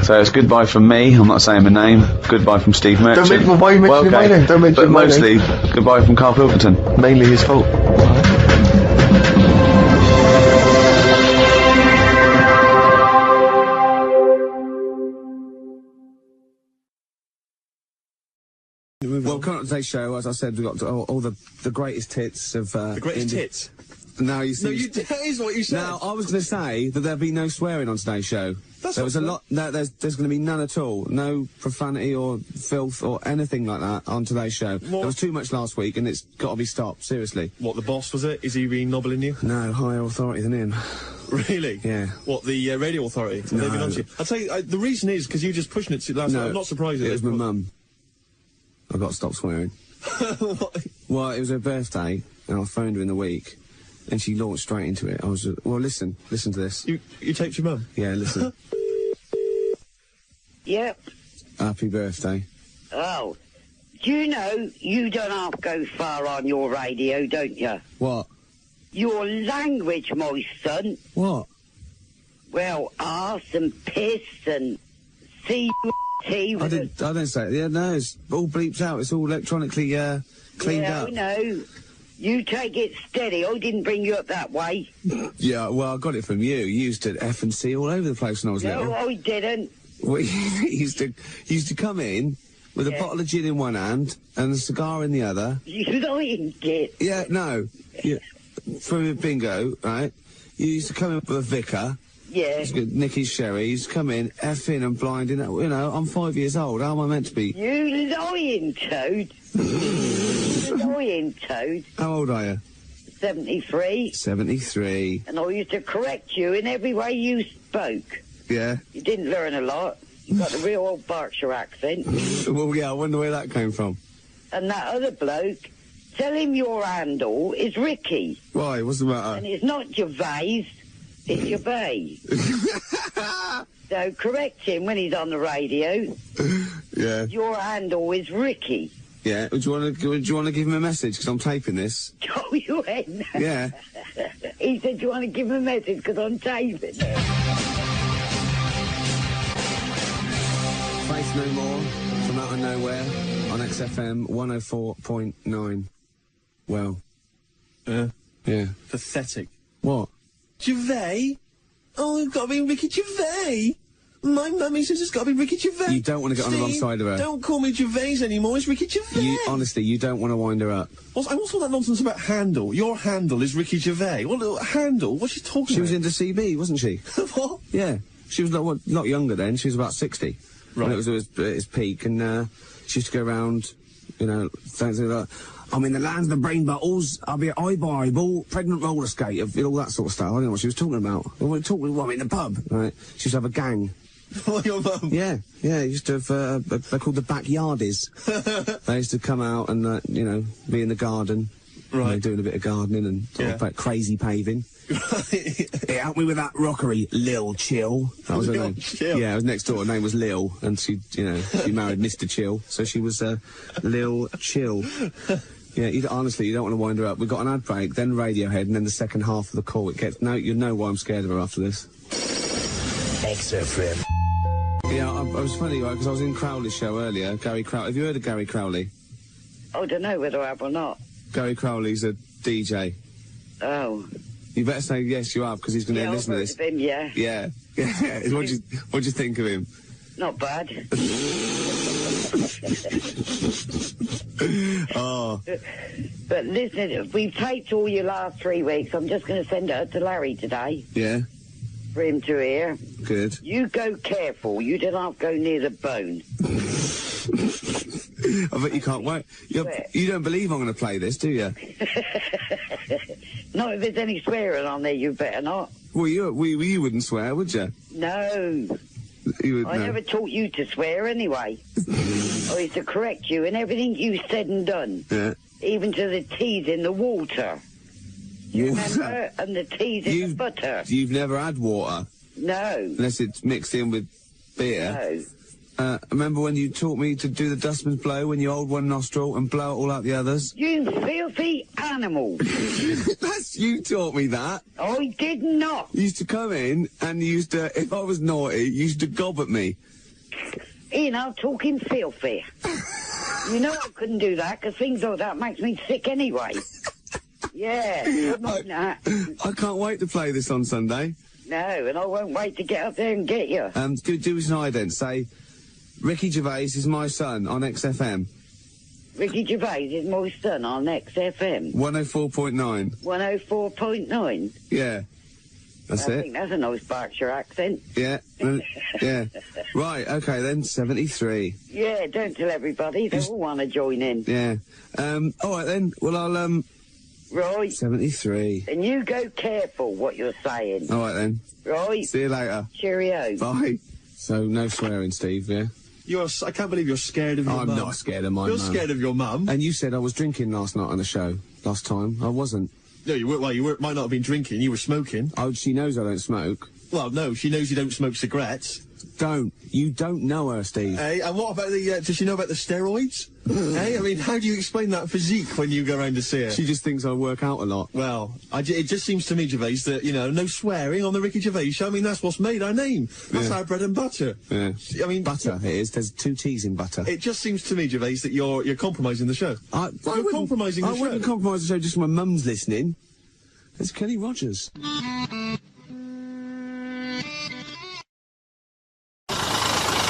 So it's goodbye from me. I'm not saying my name. Goodbye from Steve Merchant. Why are you mentioning my name? Don't mention my name. But mostly goodbye from Karl Pilkington. Mainly his fault. Well, coming up to today's show, as I said, we've got all the greatest hits of... the greatest hits? No, you see... No, that is what you said. Now, I was going to say that there'll be no swearing on today's show. There was a lot... No, there's going to be none at all. No profanity or filth or anything like that on today's show. What? There was too much last week and it's got to be stopped, seriously. What, the boss, was it? Is he really nobbling you? No, higher authority than him. Really? Yeah. What, the radio authority? Have No. they been on to you? I'll tell you, the reason is because you were just pushing it to last night. I'm not surprised at it was my mum. I got to stop swearing. Well, it was her birthday, and I phoned her in the week, and she launched straight into it. I was just, well, listen to this. You taped your mum? Yeah, listen. Yep. Happy birthday. Oh, do you know you don't have to go far on your radio, don't you? What? Your language, my son. What? Well, arse and piss and C-T. I didn't say it. Yeah, no, it's all bleeps out. It's all electronically cleaned up. No. You take it steady. I didn't bring you up that way. Yeah, well, I got it from you. You used to F and C all over the place when I was little. No, I didn't. We used to come in with a bottle of gin in one hand and a cigar in the other. You lying, kid. Yeah, no. Yeah. From a bingo, right? You used to come in with a vicar. Yeah. Nicky's sherry. You used to come in, effing and blinding. You know, I'm 5 years old. How am I meant to be? You lying toad. You lying toad. How old are you? 73. 73. And I used to correct you in every way you spoke. Yeah. You didn't learn a lot. You got a real old Berkshire accent. Well, yeah, I wonder where that came from. And that other bloke, tell him your handle is Ricky. Why? What's the matter? And it's not Gervais, it's Gervais. So correct him when he's on the radio. Yeah. Your handle is Ricky. Yeah. Do you want to give him a message? Because I'm taping this. Oh, you ain't. Yeah. He said, do you want to give him a message? Because I'm taping it. Faith No More from Out of Nowhere on XFM 104.9. Well. Yeah. Pathetic. What? Gervais? Oh, it's got to be Ricky Gervais. My mummy says it's got to be Ricky Gervais. You don't want to get on the wrong side of her. Don't call me Gervais anymore. It's Ricky Gervais. Honestly, you don't want to wind her up. What's all that nonsense about handle? Your handle is Ricky Gervais. What handle? What's she talking about? She was into CB, wasn't she? What? Yeah. She was not younger then. She was about 60. Right. And it was at its peak, and she used to go around, you know, things like that. I'm in the land of the brain bottles. I'll be eyeball, pregnant roller skate, all that sort of stuff. I don't know what she was talking about. I'm in the pub, right? She used to have a gang. What, your mum? Yeah, used to have, they're called the backyardies. They used to come out and, be in the garden. Right. Doing a bit of gardening and sort of crazy paving. Hey, help me with that rockery, Lil Chill. That was her name. Chill. Yeah, it was next door. Her name was Lil, and she married Mr. Chill, so she was Lil Chill. Yeah, honestly, you don't want to wind her up. We've got an ad break, then Radiohead, and then the second half of the call. You know why I'm scared of her after this. XFM. Yeah, I was funny, right, because I was in Crowley's show earlier. Gary Crowley. Have you heard of Gary Crowley? I don't know whether I have or not. Gary Crowley's a DJ. Oh. You better say yes, you have, because he's going to listen to this. I've heard of him, yeah. Yeah. What do you think of him? Not bad. Oh. But listen, we've taped all your last 3 weeks. I'm just going to send it to Larry today. Yeah. For him to hear. Good. You go careful. You do not go near the bone. I bet you can't wait. You don't believe I'm going to play this, do you? Not if there's any swearing on there, you better not. Well, you wouldn't swear, would you? No. I never taught you to swear anyway. I used to correct you in everything you said and done. Yeah. Even to the teas in the water. You remember? And the teas in the butter. You've never had water? No. Unless it's mixed in with beer? No. Remember when you taught me to do the dustman's blow when you hold one nostril and blow it all out the others? You filthy animal. You taught me that. I did not. You used to come in and you used to, if I was naughty, you used to gob at me. Ian, I'm talking filthy. You know I couldn't do that because things like that makes me sick anyway. Yeah. I can't wait to play this on Sunday. No, and I won't wait to get up there and get you. Do us an ident. Say, Ricky Gervais is my son on XFM. Ricky Gervais is my son on XFM. 104.9. 104.9? Yeah. That's it. I think that's a nice Berkshire accent. Yeah. Yeah. Right, okay then, 73. Yeah, don't tell everybody. They all want to join in. Yeah. Alright then, well I'll, Right. 73. And you go careful what you're saying. Alright then. Right. See you later. Cheerio. Bye. So, no swearing, Steve, yeah? I can't believe you're scared of your mum. I'm not scared of my mum. You're scared of your mum. And you said I was drinking last night on the show. Last time. I wasn't. No, you weren't. Well, you might not have been drinking. You were smoking. Oh, she knows I don't smoke. Well, no, she knows you don't smoke cigarettes. You don't know her, Steve. Hey, and what about does she know about the steroids? Hey, I mean, how do you explain that physique when you go around to see her? She just thinks I work out a lot. Well, it just seems to me, Gervais, that, no swearing on the Ricky Gervais Show. I mean, that's what's made our name. That's our bread and butter. Yeah. I mean... Butter, it is. There's 2 T's in butter. It just seems to me, Gervais, that you're compromising the show. You're compromising the show. I wouldn't compromise the show just when my mum's listening. It's Kenny Rogers.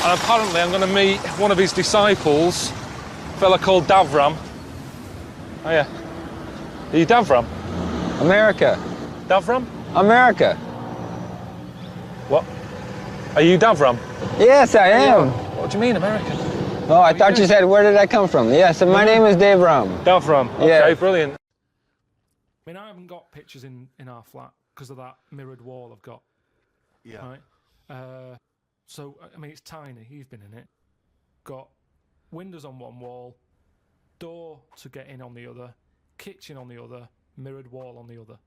And apparently I'm going to meet one of his disciples, a fella called Davram. Oh yeah. Are you Davram? America. Davram? America. What? Are you Davram? Yes, I am. What do you mean, American? Oh, I thought you said, where did I come from? Yes, my name is Dave Ram. Davram. Okay, yeah. Brilliant. I mean, I haven't got pictures in our flat because of that mirrored wall I've got. Yeah. Right? So, I mean, it's tiny. You've been in it. Got windows on one wall, door to get in on the other, kitchen on the other, mirrored wall on the other.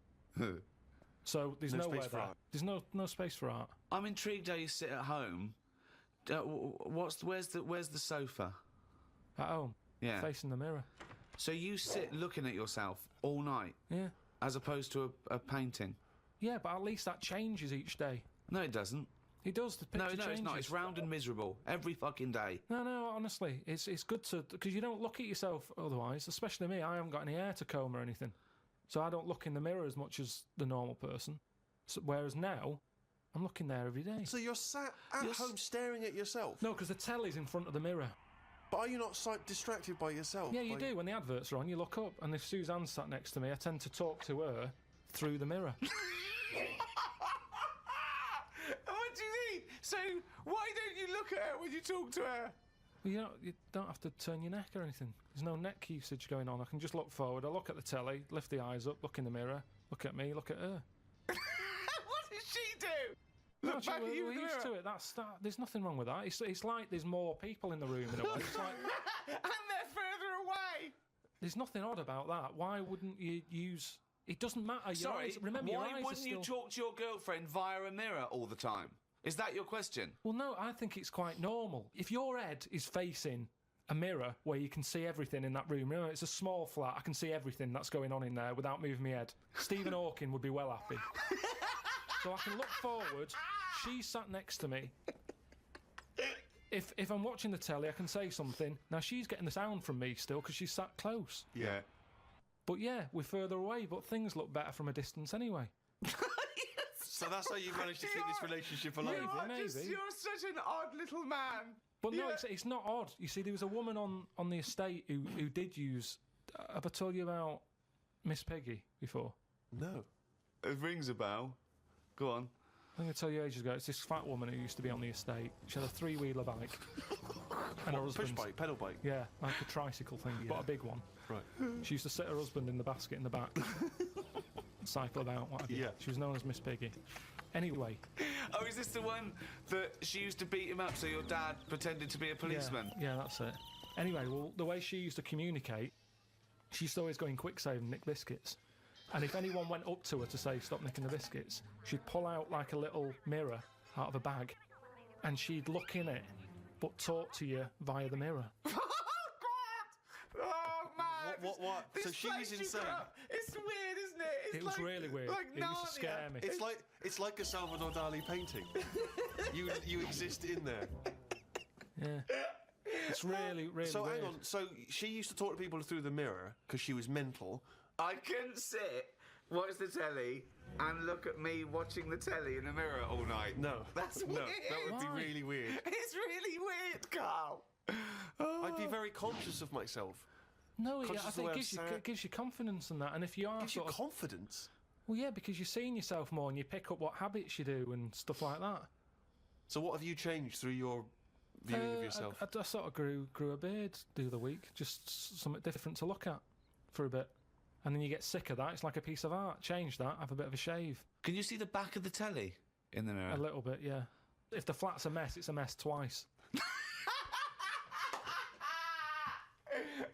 So there's nowhere there. There's no space for art. I'm intrigued how you sit at home. Where's the sofa? At home? Yeah. Facing the mirror. So you sit looking at yourself all night? Yeah. As opposed to a painting? Yeah, but at least that changes each day. No, it doesn't. It does. The picture changes. It's not. It's round and miserable every fucking day. No, honestly, it's good to, because you don't look at yourself otherwise. Especially me, I haven't got any hair to comb or anything, so I don't look in the mirror as much as the normal person. So, whereas now, I'm looking there every day. So you're sat at home staring at yourself? No, because the telly's in front of the mirror. But are you not distracted by yourself? Yeah, you do. When the adverts are on, you look up, and if Suzanne's sat next to me, I tend to talk to her through the mirror. What do you mean? So why don't you look at her when you talk to her? Well, you don't have to turn your neck or anything. There's no neck usage going on. I can just look forward. I look at the telly, lift the eyes up, look in the mirror, look at me, look at her. What does she do? Look back we're at you in the used to mirror. it. There's nothing wrong with that. It's like there's more people in the room in a way. It's like, And they're further away. there's nothing odd about that. Why wouldn't you use... It doesn't matter. Your Sorry, eyes, remember, your why eyes wouldn't are you still... talk to your girlfriend via a mirror all the time? Is that your question? Well, no, I think it's quite normal. If your head is facing a mirror where you can see everything in that room, remember, it's a small flat, I can see everything that's going on in there without moving my head. Stephen Hawking would be well happy. So I can look forward, she's sat next to me. If I'm watching the telly, I can say something. Now, she's getting the sound from me still because she's sat close. Yeah. But yeah, we're further away, but things look better from a distance anyway. So that's how you managed to keep this relationship alive? Maybe. You're such an odd little man. But no, it's not odd. You see, there was a woman on the estate who did use... have I told you about Miss Peggy before? No. It rings a bell. Go on. I think I told you ages ago. It's this fat woman who used to be on the estate. She had a 3-wheeler bike. And her husband... Push bike, pedal bike? Yeah, like a tricycle thing, but a big one. Right. She used to sit her husband in the basket in the back. Cycle about, what have you. Yeah. She was known as Miss Piggy. Anyway. Oh, is this the one that she used to beat him up so your dad pretended to be a policeman? Yeah, that's it. Anyway, well, the way she used to communicate, she used to always go in quick save and nick biscuits. And if anyone went up to her to say, stop nicking the biscuits, she'd pull out like a little mirror out of a bag and she'd look in it, but talk to you via the mirror. Oh, man. What? So she was insane. It's weird, isn't it? It was really weird. Like it used to scare me. It's like a Salvador Dali painting. you exist in there. Yeah. It's really, really So weird. hang on. So she used to talk to people through the mirror because she was mental. I couldn't sit, watch the telly, and look at me watching the telly in the mirror all night. No. That's no. weird. That would be really weird. It's really weird, Carl. I'd be very conscious of myself. No, I Conscious of the think way it gives you confidence and that. And if you are Gives you sort of... confidence? Well, yeah, because you're seeing yourself more and you pick up what habits you do and stuff like that. So what have you changed through your viewing of yourself? I sort of grew a beard the other week, just something different to look at for a bit. And then you get sick of that. It's like a piece of art. Change that, have a bit of a shave. Can you see the back of the telly in the mirror? A little bit, yeah. If the flat's a mess, it's a mess twice.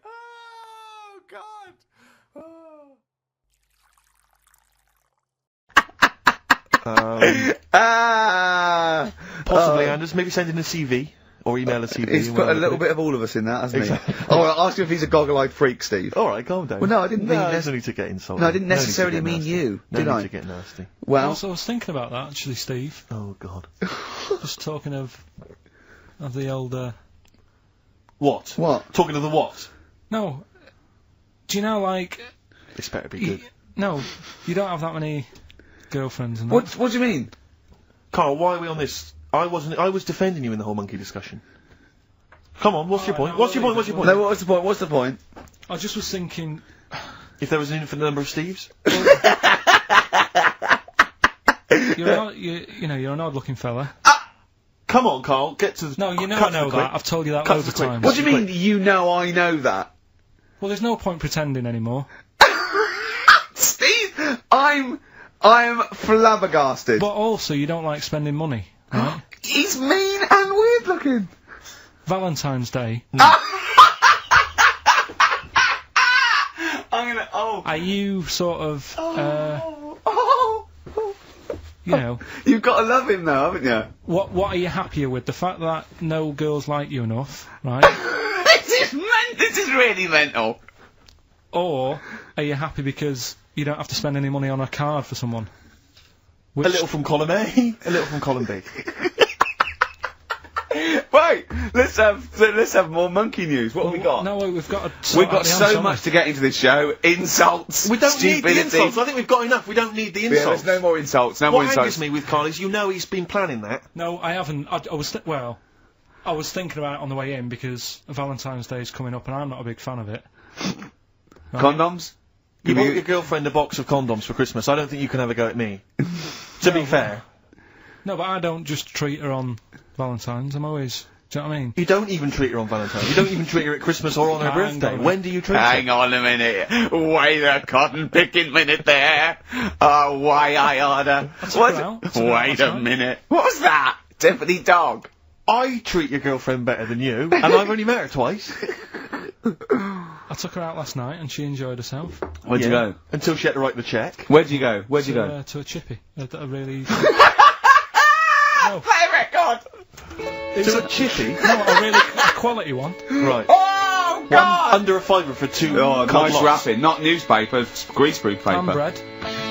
Oh, God. Oh. Possibly, Anders. Maybe send in a CV or email a CV. He's put a little bit of all of us in that, hasn't he? Oh, I'll ask him if he's a goggle-eyed freak, Steve. All right, calm down. Well, no, I didn't mean... there's no need to get insulted. No, I didn't necessarily mean you, did I? No need to get nasty. Well... Also, I was thinking about that, actually, Steve. Oh, God. Just talking of the old... What? What? Talking of the what? No. Do you know, like... This better be good. No, you don't have that many girlfriends and that. What do you mean? Carl, why are we on this? I was defending you in the whole monkey discussion. Come on, what's your point? What's your point? What's your point? No, what's the point? What's the point? I just was thinking... If there was an infinite number of Steves? You're an odd-looking fella. Come on, Carl, get to the... No, you know I know that. I've told you that loads of times. What do you mean, you know I know that? Well, there's no point pretending anymore. Steve, I'm flabbergasted. But also, you don't like spending money, right? He's mean and weird looking. Valentine's Day. I'm gonna... Oh. Are you sort of... you know... You've got to love him though, haven't you? What are you happier with? The fact that no girls like you enough, right? This is really mental. Or are you happy because you don't have to spend any money on a card for someone? A little from column A, a little from column B. Right, let's have more monkey news. What have we got? No, we've got so much to get into this show. Insults. We don't stupidity. need the insults. I think we've got enough. We don't need the insults. Yeah, there's no more insults. No more What insults. angers me with Carl is you know he's been planning that. No, I haven't. I was thinking about it on the way in because Valentine's Day is coming up and I'm not a big fan of it. Right? Condoms? You bought your girlfriend a box of condoms for Christmas. I don't think you can have a go at me. To be fair. No, but I don't just treat her on Valentine's. I'm always Do you know what I mean? You don't even treat her on Valentine's. You don't even treat her at Christmas or on her birthday. When do you treat her? Hang on a minute. Wait a cotton-picking minute there. Oh, why I order. Wait a minute. What was that? Tiffany Dog. I treat your girlfriend better than you, and I've only met her twice. I took her out last night and she enjoyed herself. Where'd you go? Until she had to write the check. Where'd you go? Where'd you go? To a chippy. A really... Play a record! To a chippy? No, a really quality one. Right. Oh, God! Under a fiver for 2 Oh, nice wrapping. Not newspaper, greaseproof paper. And bread.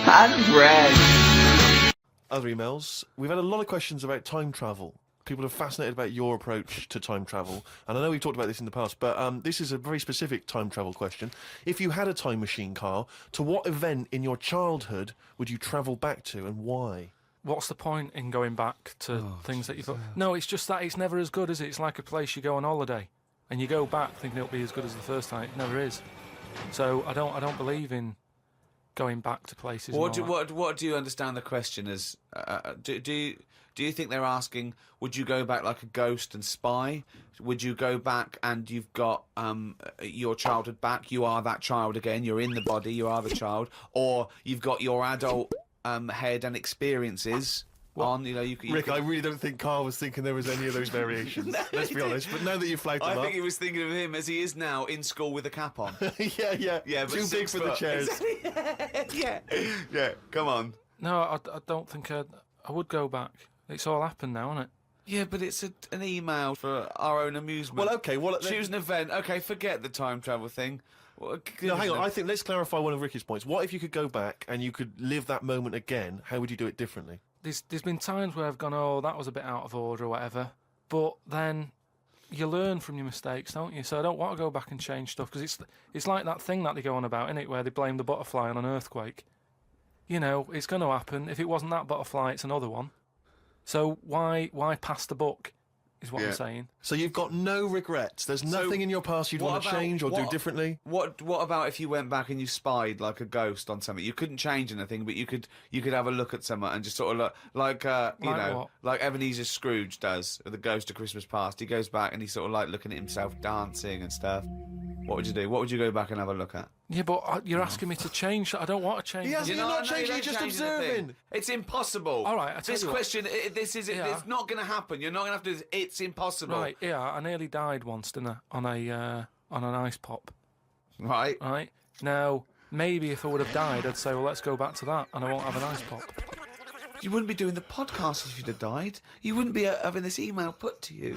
And bread. Other emails. We've had a lot of questions about time travel. People are fascinated about your approach to time travel. And I know we've talked about this in the past, but this is a very specific time travel question. If you had a time machine, Karl, to what event in your childhood would you travel back to, and why? What's the point in going back to things that you thought? No, it's just that it's never as good, is it? It's like a place you go on holiday, and you go back thinking it'll be as good as the first time. It never is. So I don't believe in going back to places. What do you understand the question as? Do you think they're asking, would you go back like a ghost and spy? Would you go back and you've got your childhood back? You are that child again. You're in the body. You are the child, or you've got your adult head and experiences on. You know, Rick, I really don't think Karl was thinking there was any of those variations. Let's be honest. But now that you've flagged them up, I think he was thinking of him as he is now in school with a cap on. yeah. Too big for the chairs. yeah. Come on. No, I don't think I would go back. It's all happened now, isn't it? Yeah, but it's an email for our own amusement. Well, okay. Choose an event. Okay, forget the time travel thing. No, hang on. I think let's clarify one of Ricky's points. What if you could go back and you could live that moment again? How would you do it differently? There's been times where I've gone, oh, that was a bit out of order or whatever. But then you learn from your mistakes, don't you? So I don't want to go back and change stuff, because it's like that thing that they go on about, innit, where they blame the butterfly on an earthquake. You know, it's going to happen. If it wasn't that butterfly, it's another one. So why pass the buck, is what I'm saying. So you've got no regrets. There's nothing in your past you'd want to change or do differently? What about if you went back and you spied like a ghost on something? You couldn't change anything, but you could have a look at someone and just sort of look like like Ebenezer Scrooge does, the Ghost of Christmas Past. He goes back and he's sort of like looking at himself dancing and stuff. What would you do? What would you go back and have a look at? Yeah, but you're asking me to change. I don't want to change. You're not changing. You're just observing. It's impople. All right, this question, it's not going to happen. You're not going to have to do this. It's impossible. Right, yeah, I nearly died once, didn't I, on an ice pop. Right. Right. Now, maybe if I would have died, I'd say, well, let's go back to that, and I won't have an ice pop. You wouldn't be doing the podcast if you'd have died. You wouldn't be having this email put to you.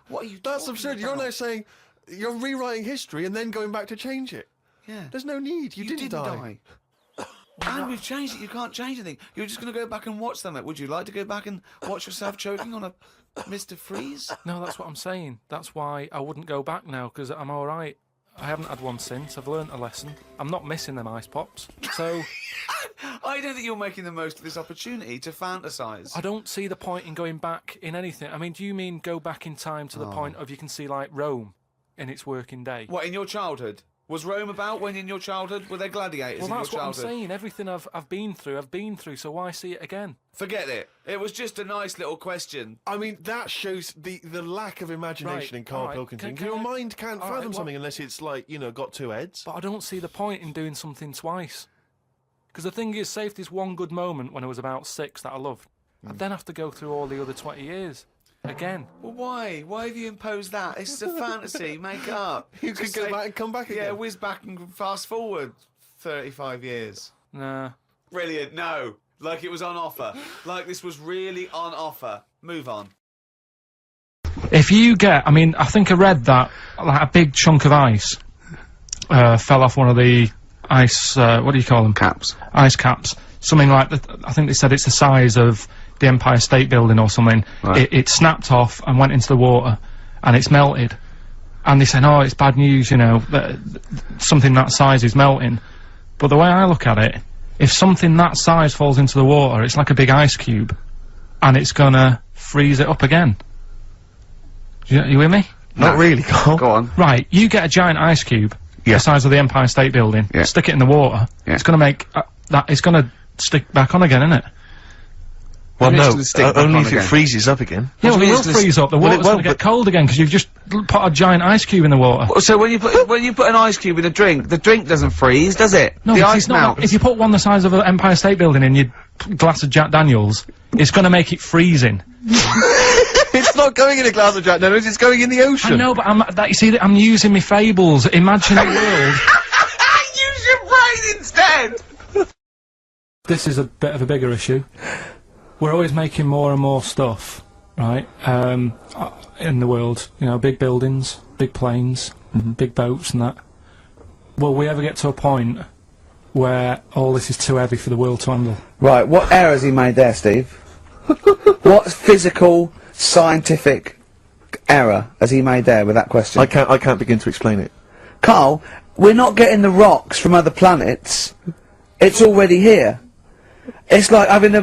What are you? That's absurd. About? You're now saying you're rewriting history and then going back to change it. Yeah. There's no need. You didn't die. And we've changed it. You can't change anything. You're just going to go back and watch them. Would you like to go back and watch yourself choking on a Mr. Freeze? No, that's what I'm saying. That's why I wouldn't go back now, because I'm all right. I haven't had one since. I've learnt a lesson. I'm not missing them ice pops. So I don't think you're making the most of this opportunity to fantasise. I don't see the point in going back in anything. I mean, do you mean go back in time to the point of you can see, like, Rome in its working day? What, in your childhood? Was Rome about when in your childhood? Were there gladiators in your childhood? Well, that's what I'm saying. Everything I've been through, so why see it again? Forget it. It was just a nice little question. I mean, that shows the lack of imagination in Karl Pilkington. Your mind can't fathom something unless it's, like, you know, got two heads. But I don't see the point in doing something twice. Because the thing is, say if there's one good moment when I was about 6 that I loved, I'd then have to go through all the other 20 years. Again. Well, why? Why have you imposed that? It's a fantasy. Make it up. You could go back and come back again. Yeah, whiz back and fast forward 35 years. Nah. Brilliant. No. Like it was on offer. Like this was really on offer. Move on. If you get, I mean, I think I read that like a big chunk of ice fell off one of the ice, what do you call them? Caps. Ice caps. Something like that. I think they said it's the size of the Empire State Building or something. Right. It snapped off and went into the water, and it's melted. And they said, oh, it's bad news, you know, that something that size is melting. But the way I look at it, if something that size falls into the water, it's like a big ice cube, and it's gonna freeze it up again. You with me? Not really, Karl. Go on. Right, you get a giant ice cube, the size of the Empire State Building, stick it in the water, it's gonna make, it's gonna stick back on again, isn't it? Well, It's no, gonna stick back only on if it again. freezes up again. Yeah, well, it mean will it's gonna freeze up. The Well, it water's going to won't, get cold again because you've just put a giant ice cube in the water. So when you put an ice cube in a drink, the drink doesn't freeze, does it? No, the because ice it's not. melts. If you put one the size of an Empire State Building in your glass of Jack Daniels, it's going to make it freezing. It's not going in a glass of Jack Daniels, it's going in the ocean. I know, but you see, I'm using my fables. Imagine a world. Use your brain instead! This is a bit of a bigger issue. We're always making more and more stuff, right? In the world, you know, big buildings, big planes, big boats, and that. Will we ever get to a point where all this is too heavy for the world to handle? Right, what error has he made there, Steve? What physical, scientific error has he made there with that question? I can't begin to explain it. Carl, we're not getting the rocks from other planets. It's already here. It's like having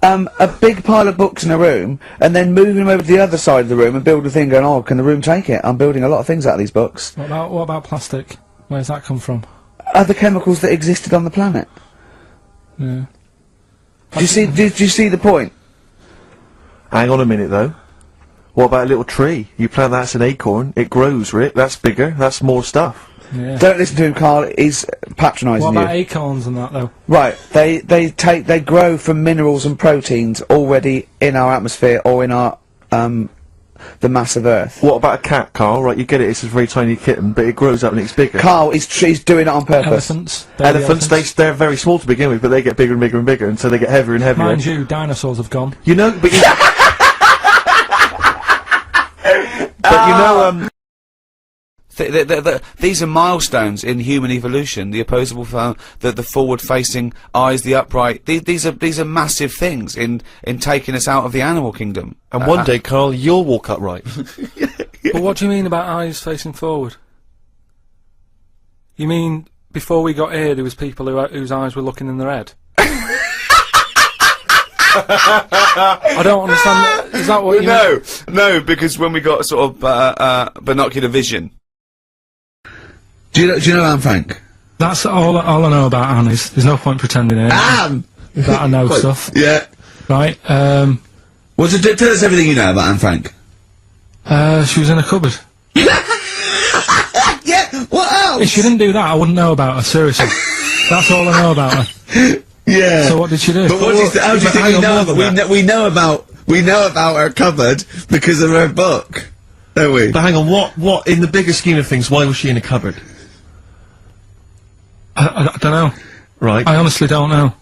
a big pile of books in a room and then moving them over to the other side of the room and build a thing going, oh, can the room take it? I'm building a lot of things out of these books. What about plastic? Where's that come from? Other chemicals that existed on the planet. Yeah. Do you see the point? Hang on a minute, though. What about a little tree? You plant that as an acorn, it grows, Rick. That's bigger, that's more stuff. Yeah. Don't listen to him, Carl. He's patronising What you. about acorns and that, though? Right, they grow from minerals and proteins already in our atmosphere or in our, the mass of Earth. What about a cat, Carl? Right, you get it, it's a very tiny kitten, but it grows up and it's bigger. Carl, he's doing it on purpose. Elephants. They're very small to begin with, but they get bigger and bigger and bigger, and so they get heavier and heavier. Mind you, dinosaurs have gone. You know, but you... but you know, these are milestones in human evolution. The opposable, the forward-facing eyes, the upright. These are massive things in taking us out of the animal kingdom. and one day, Carl, you'll walk upright. But what do you mean about eyes facing forward? You mean before we got here, there was people whose eyes were looking in their head? I don't understand. Is that what you mean? No, because when we got sort of binocular vision. Do you know Anne Frank? That's all I know about Anne is. There's no point pretending here. Anne! That I know stuff. Yeah. Right, well, tell us everything you know about Anne Frank. she was in a cupboard. Yeah, what else? If she didn't do that, I wouldn't know about her, seriously. That's all I know about her. Yeah. So what did she do? But how do you think we know about her cupboard because of her book, don't we? But hang on, what, in the bigger scheme of things, why was she in a cupboard? I don't know. Right. I honestly don't know.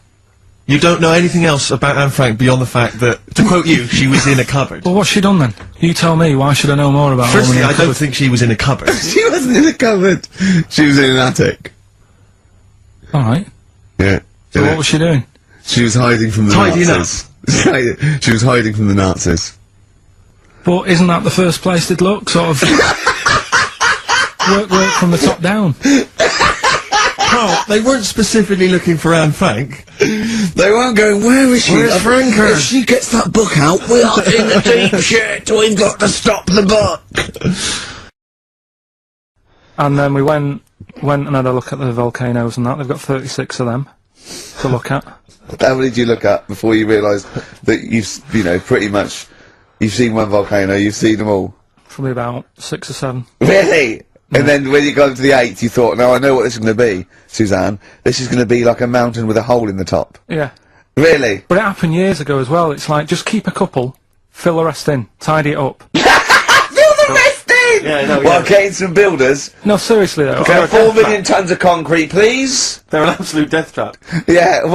You don't know anything else about Anne Frank beyond the fact that, to quote you, she was in a cupboard. Well, what's she done then? You tell me, why should I know more about her? Firstly, I don't think she was in a cupboard. She wasn't in a cupboard. She was in an attic. Alright. Yeah. So what was she doing? She was hiding from the Tidying Nazis. She was hiding from the Nazis. But isn't that the first place they'd look? Sort of work from the top down. Carl, they weren't specifically looking for Anne Frank. They weren't going, where is she? Where's Franker? If she gets that book out, we are in the deep shit. We've got to stop the book. And then we went and had a look at the volcanoes and that. They've got 36 of them to look at. How many did you look at before you realised that pretty much, you've seen one volcano, you've seen them all? Probably about 6 or 7. Really? And then when you got to the 8th, you thought, no, I know what this is going to be, Suzanne. This is going to be like a mountain with a hole in the top. Yeah. Really? But it happened years ago as well. It's like, just keep a couple, fill the rest in, tidy it up. Fill the rest in! Yeah, no, Well, getting some builders. No, seriously though. Okay, 4 million tons of concrete, please. They're an absolute death trap. Yeah,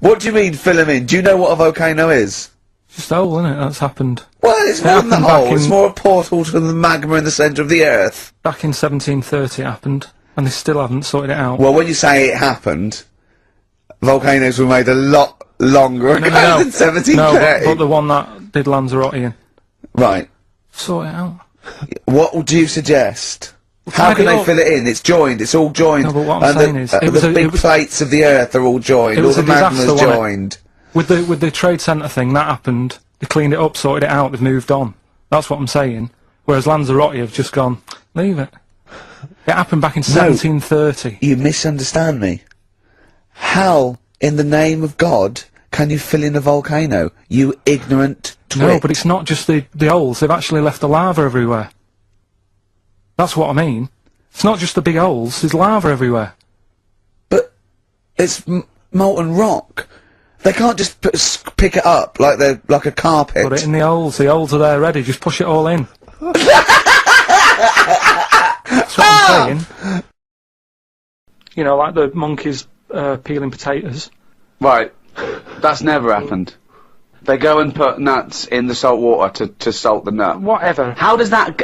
what do you mean fill them in? Do you know what a volcano is? Just a hole, isn't it? That's happened. Well, it's more than a hole, it's more a portal to the magma in the centre of the Earth. Back in 1730 it happened, and they still haven't sorted it out. Well, when you say it happened, volcanoes were made a lot longer ago than 1730. No, but the one that did Lanzarote in. Right. Sort it out. What would you suggest? How can they fill it in? It's joined, it's all joined. No, but what I'm saying is... the big plates of the Earth are all joined, all the magma's joined. With the Trade Centre thing, that happened. They cleaned it up, sorted it out, they've moved on. That's what I'm saying. Whereas Lanzarote have just gone, leave it. It happened back in 1730. You misunderstand me. How, in the name of God, can you fill in a volcano? You ignorant twit. No, but it's not just the holes. They've actually left the lava everywhere. That's what I mean. It's not just the big holes. There's lava everywhere. But it's molten rock. They can't just pick it up like they're like a carpet. Put it in the holes. The holes are there ready. Just push it all in. That's what I'm saying. You know, like the monkeys peeling potatoes. Right. That's never happened. They go and put nuts in the salt water to salt the nut. Whatever. How does that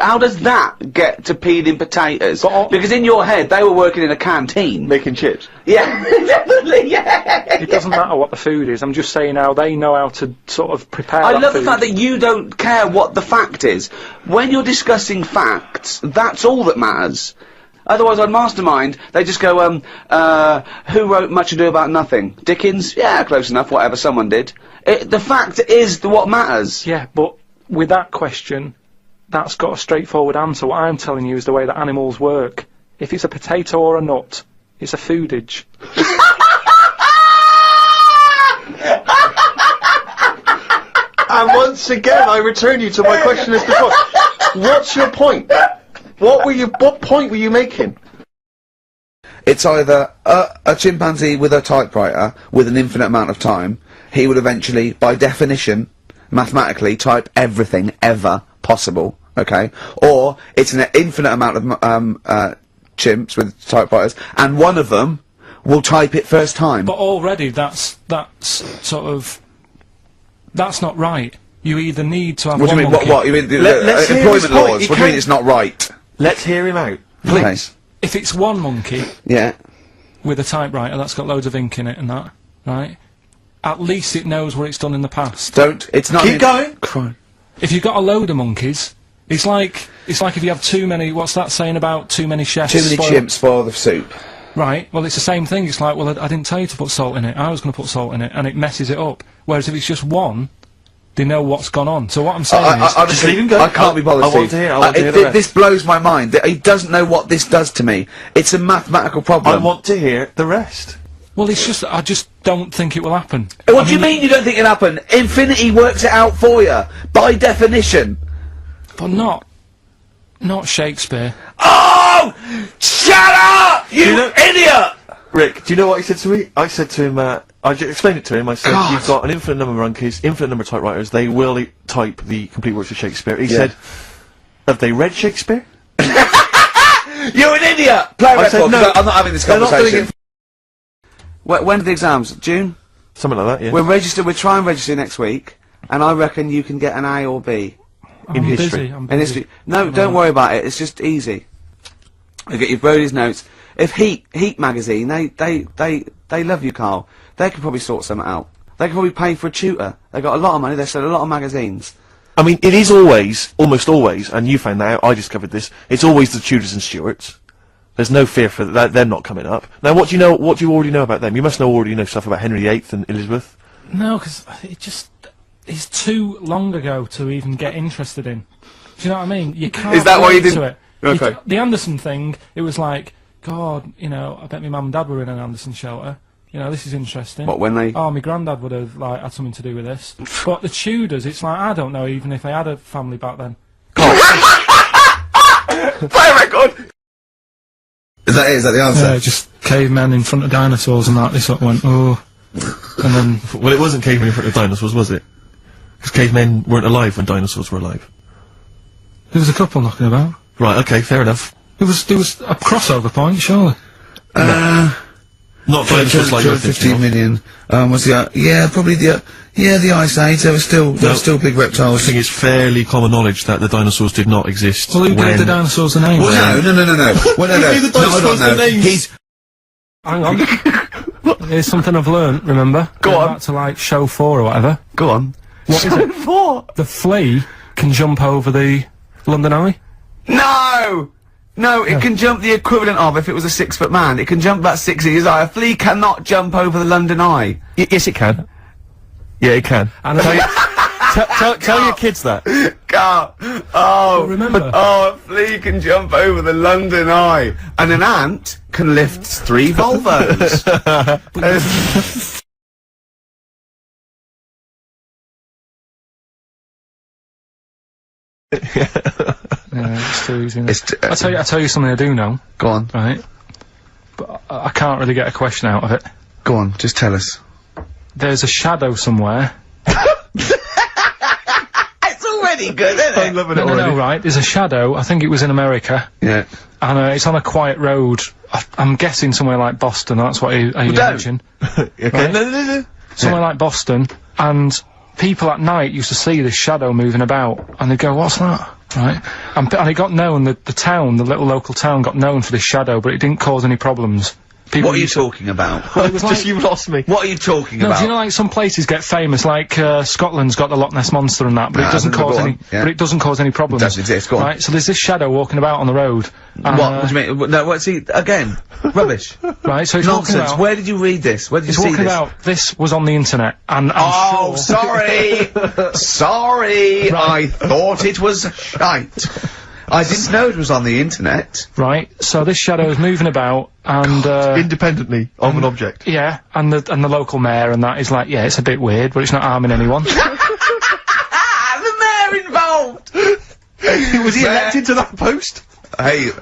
get to peeling potatoes? Because in your head, they were working in a canteen. Making chips. Yeah, definitely, yeah. It doesn't matter what the food is. I'm just saying how they know how to sort of prepare I that love food. the fact that you don't care what the fact is. When you're discussing facts, that's all that matters. Otherwise, on Mastermind, they just go, who wrote Much Ado About Nothing? Dickens? Yeah, close enough, whatever, someone did. The fact is what matters. Yeah, but with that question, that's got a straightforward answer. What I'm telling you is the way that animals work. If it's a potato or a nut, it's a foodage. And once again, I return you to my question as before. What's your point? What point were you making? It's either a chimpanzee with a typewriter with an infinite amount of time. He would eventually, by definition, mathematically, type everything ever possible. Okay, or it's an infinite amount of chimps with typewriters, and one of them will type it first time. But already, that's not right. You either need to have. What do you mean? What? You mean employment laws? What do you mean it's not right? Let's hear him out, please. If it's one monkey, yeah, with a typewriter that's got loads of ink in it and that, right? At least it knows what it's done in the past. It's not. Keep going. Cry. If you've got a load of monkeys, it's like if you have too many. What's that saying about too many chefs? Too many chimps spoil the soup. Right. Well, it's the same thing. It's like, well, I didn't tell you to put salt in it. I was going to put salt in it, and it messes it up. Whereas if it's just one, they know what's gone on. So what I'm saying is, just leave him go. I can't be bothered. I want to hear. This blows my mind. He doesn't know what this does to me. It's a mathematical problem. I want to hear the rest. Well, it's just I just don't think it will happen. What do you mean you don't think it'll happen? Infinity works it out for you by definition. But not Shakespeare. Oh! Shut up, you idiot! Rick, do you know what he said to me? I said to him, I explained it to him, I said, you've got an infinite number of monkeys, infinite number of typewriters, they will type the complete works of Shakespeare. He said, have they read Shakespeare? You're an idiot! Play a record, said, no, I'm not having this conversation. When are the exams? June? Something like that, yeah. We'll try and register next week, and I reckon you can get an A or B. I'm busy. I'm busy. In history. No, don't worry about it, it's just easy. You get your Brody's notes. If Heat magazine, they love you, Carl. They could probably sort something out. They could probably pay for a tutor. They got a lot of money, they sell a lot of magazines. I mean, it is always, almost always, and you found that out, I discovered this, it's always the Tudors and Stuarts. There's no fear for that, they're not coming up. Now, what do you already know about them? You must already know stuff about Henry VIII and Elizabeth. No, because it's too long ago to even get interested in. Do you know what I mean? You can't. Is that why you didn't? It. Okay. The Anderson thing, it was like, God, you know, I bet my mum and dad were in an Anderson shelter. You know, this is interesting. What, when they? Oh, my granddad would have like had something to do with this. But the Tudors, it's like I don't know even if they had a family back then. Play a record. Is that the answer? Yeah, just cavemen in front of dinosaurs and that. They sort of went, oh, and then. Well, it wasn't cavemen in front of dinosaurs, was it? Because cavemen weren't alive when dinosaurs were alive. There was a couple knocking about. Right. Okay. Fair enough. There was a crossover point, surely. Not dinosaurs like 15 million. Was the probably the Ice Age. There were still big reptiles. I think it's fairly common knowledge that the dinosaurs did not exist. Well, who gave the dinosaurs the name? Well, no. Well, no. Who gave the dinosaurs the names? Hang on. Here's something I've learnt. Remember? Go on. Back to like show 4 or whatever. Go on. What is it? 4. The flea can jump over the London Eye. No, it can jump the equivalent of if it was a 6-foot man. It can jump about 6 inches high. A flea cannot jump over the London Eye. Yes, it can. Yeah, it can. And tell your kids that. Carl, remember? Oh, a flea can jump over the London Eye. And an ant can lift 3 Volvos. It's too easy. I'll tell you something I do know. Go on. Right. But I can't really get a question out of it. Go on, just tell us. There's a shadow somewhere. It's already good, isn't it? I'm loving it already. No, right. There's a shadow. I think it was in America. Yeah. And it's on a quiet road. I'm guessing somewhere like Boston. That's what I imagine. Okay. Right? No. Somewhere like Boston, and people at night used to see this shadow moving about, and they'd go, "What's that?" Right? And it got known. The town, the little local town, got known for this shadow, but it didn't cause any problems. What are you talking about? Well, it was like, you've lost me. What are you talking about? Do you know, like, some places get famous, like, Scotland's got the Loch Ness Monster and that, but it doesn't cause any, but it doesn't cause any problems. It doesn't exist, go on. Right, so there's this shadow walking about on the road. What do you mean? No, what's he, again? Rubbish. Right, so it's nonsense. Walking about, where did you read this? Where did you see this? Walking about, this was on the internet, and I'm sure... sorry! Sorry! Right. I thought it was shite. I didn't know it was on the internet. Right, so this shadow is moving about, and, independently of an object. Yeah, and the local mayor and that is like, yeah, it's a bit weird, but it's not harming anyone. The mayor involved! Was he elected to that post? Hey,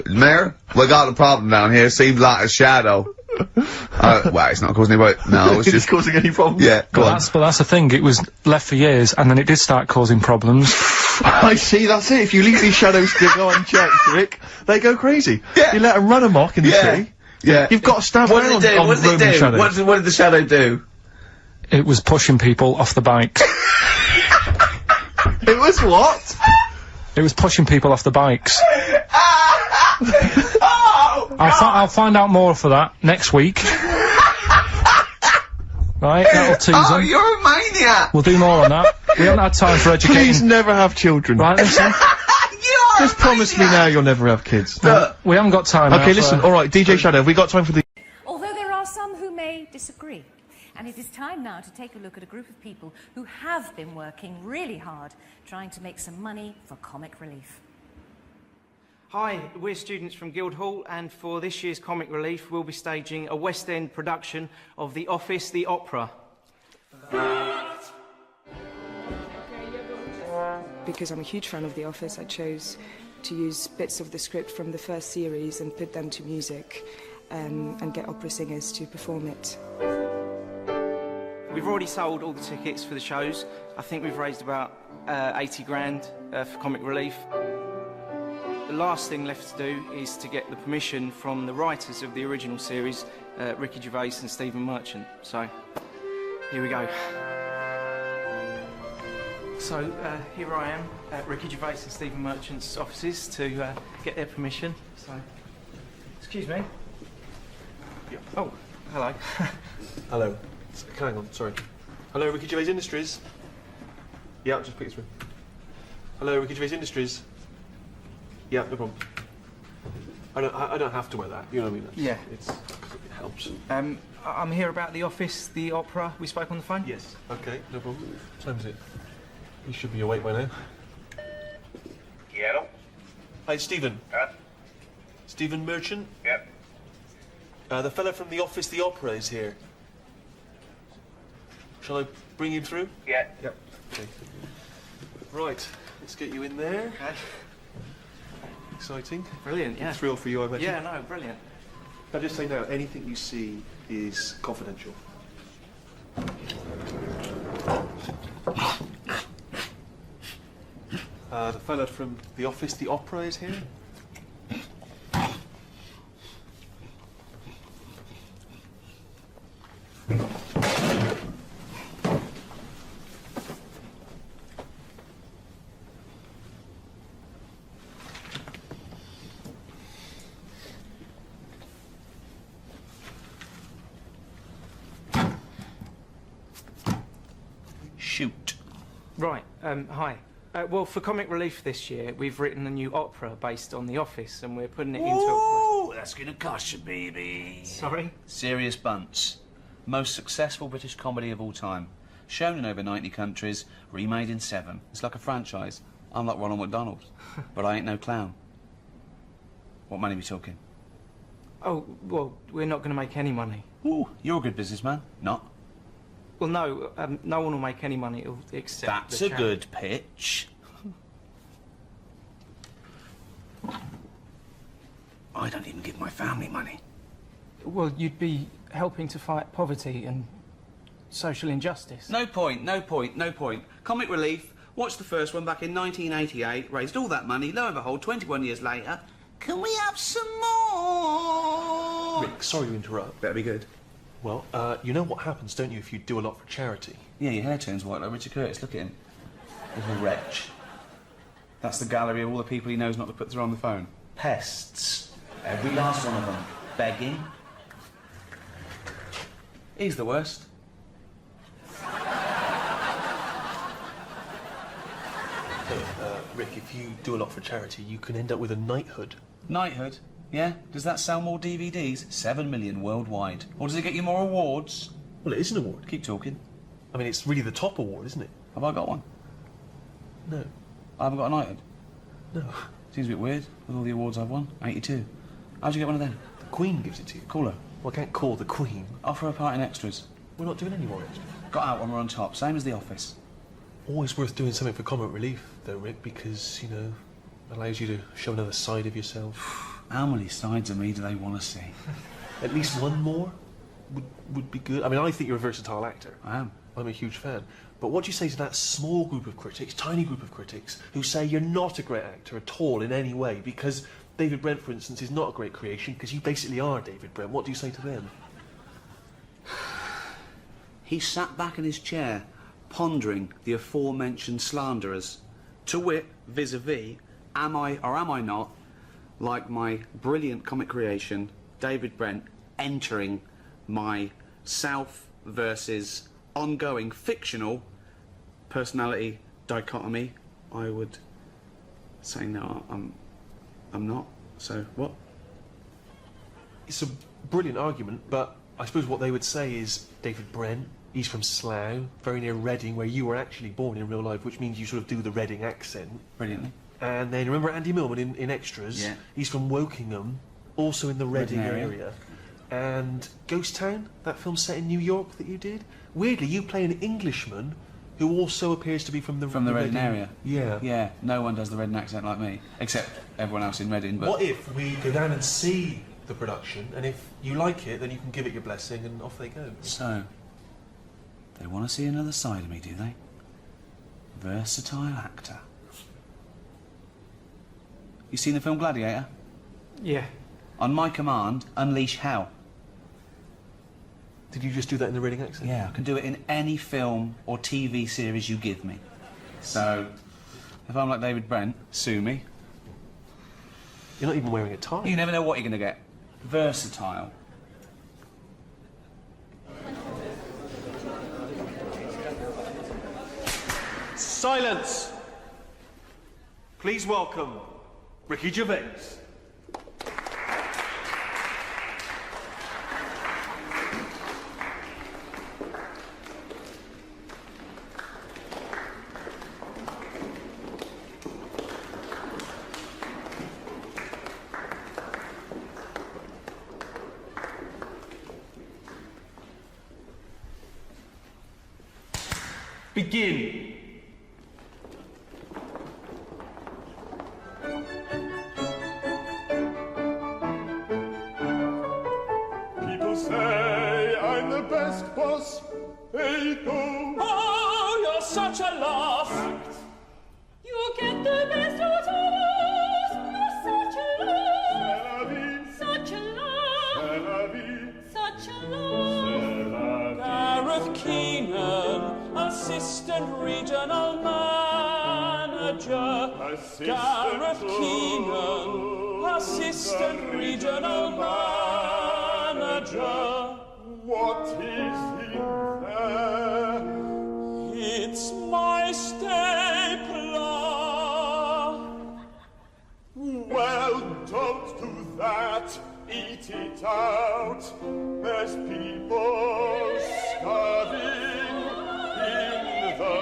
Mayor, we got a problem down here. Seems like a shadow. Well, it's not causing any... No, it's just causing any problems. Yeah, but that's the thing. It was left for years, and then it did start causing problems. I see, that's it. If you leave these shadows to go unchecked, Rick, they go crazy. Yeah. You let them run amok in the tree. Yeah. You've got to stand What did it do? on What did it do? shadows. What did the shadow do? It was pushing people off the bikes. It was what? It was pushing people off the bikes. Oh, I'll find out more for that next week. Right, that'll tease oh, them. you're a maniac! We'll do more on that. We haven't had time for educating. Please never have children. Right, listen. Just promise me now you'll never have kids. We haven't got time. Okay, listen. All right, DJ Shadow, have we got time for the... Although there are some who may disagree. And it is time now to take a look at a group of people who have been working really hard trying to make some money for comic relief. Hi, we're students from Guildhall, and for this year's Comic Relief we'll be staging a West End production of The Office, the opera. Because I'm a huge fan of The Office, I chose to use bits of the script from the first series and put them to music and get opera singers to perform it. We've already sold all the tickets for the shows. I think we've raised about 80 grand for Comic Relief. The last thing left to do is to get the permission from the writers of the original series, Ricky Gervais and Stephen Merchant. So, here we go. So, here I am at Ricky Gervais and Stephen Merchant's offices to get their permission. So, excuse me. Yeah. Oh, hello. Hello. Hang on, sorry. Hello, Ricky Gervais Industries. Yeah, I'll just pick it through. Hello, Ricky Gervais Industries. Yeah, no problem. I don't have to wear that, you know what I mean? Yeah. It helps. I'm here about The Office, the opera. We spoke on the phone? Yes. Okay, no problem. What time is it? You should be awake by now. Yeah. Hi, Stephen. Stephen Merchant? Yep. The fella from The Office, the opera is here. Shall I bring him through? Yeah. Yep. Okay. Right, let's get you in there. Okay. Exciting. Brilliant, yeah. Thrill for you, I imagine. Yeah, no, brilliant. I'll just say now, anything you see is confidential. The fella from The Office, the opera is here. Shoot. Right, hi. Well, for Comic Relief this year, we've written a new opera based on The Office, and we're putting it into Ooh, that's gonna cost you, baby. Sorry? Serious Bunts. Most successful British comedy of all time. Shown in over 90 countries, remade in 7. It's like a franchise. I'm like Ronald McDonald, but I ain't no clown. What money are we talking? Oh, well, we're not going to make any money. Ooh, you're a good businessman. Not. Well, no, no one will make any money except That's a good pitch. I don't even give my family money. Well, you'd be helping to fight poverty and social injustice. No point, no point, no point. Comic Relief, watched the first one back in 1988, raised all that money, lo and behold, 21 years later, can we have some more? Rick, sorry to interrupt. Better be good. Well, you know what happens, don't you, if you do a lot for charity? Yeah, your hair turns white like Richard Curtis, look at him. Little wretch. That's the gallery of all the people he knows not to put through on the phone. Pests. Every last one of them. Begging. He's the worst. Rick, if you do a lot for charity, you can end up with a knighthood. Knighthood? Yeah? Does that sell more DVDs? 7 million worldwide. Or does it get you more awards? Well, it is an award. Keep talking. I mean, it's really the top award, isn't it? Have I got one? No. I haven't got a knighthood? No. Seems a bit weird, with all the awards I've won. 82. How'd you get one of them? The Queen gives it to you. Call her. Well, I can't call the Queen. Offer her part in extras. We're not doing any more extras. Got out when we're on top, same as The Office. Always worth doing something for comic relief, though, Rick, because, you know, it allows you to show another side of yourself. How many sides of me do they want to see? At least one more would be good. I mean, I think you're a versatile actor. I am. I'm a huge fan. But what do you say to that small group of critics, tiny group of critics, who say you're not a great actor at all in any way, because David Brent, for instance, is not a great creation, because you basically are David Brent. What do you say to them? He sat back in his chair, pondering the aforementioned slanderers. To wit, vis-a-vis, am I or am I not, like my brilliant comic creation, David Brent, entering my self versus ongoing fictional personality dichotomy? I would say no, I'm not. So what? It's a brilliant argument, but I suppose what they would say is David Brent, he's from Slough, very near Reading, where you were actually born in real life, which means you sort of do the Reading accent. Brilliantly. And then remember Andy Millman in Extras? Yeah. He's from Wokingham, also in the Reading area. And Ghost Town, that film set in New York that you did? Weirdly, you play an Englishman who also appears to be from the Reading area. Yeah. Yeah, no one does the Reading accent like me, except everyone else in Reading. But what if we go down and see the production, and if you like it, then you can give it your blessing, and off they go? So, they want to see another side of me, do they? Versatile actor. You seen the film Gladiator? Yeah. On my command, unleash hell. Did you just do that in the Reading accent? Yeah, I can do it in any film or TV series you give me. So, if I'm like David Brent, sue me. You're not even wearing a tie. You never know what you're going to get. Versatile. Silence! Please welcome Ricky Gervais. Begin. People say I'm the best boss they know. Oh, you're such a laugh. You get the best out of us. You're such a laugh. Such a laugh. Such a laugh. Gareth Keenan, assistant regional manager. Gareth Keenan, assistant regional manager. What is in there? It's my stapler. Well, don't do that. Eat it out. There's people starving in the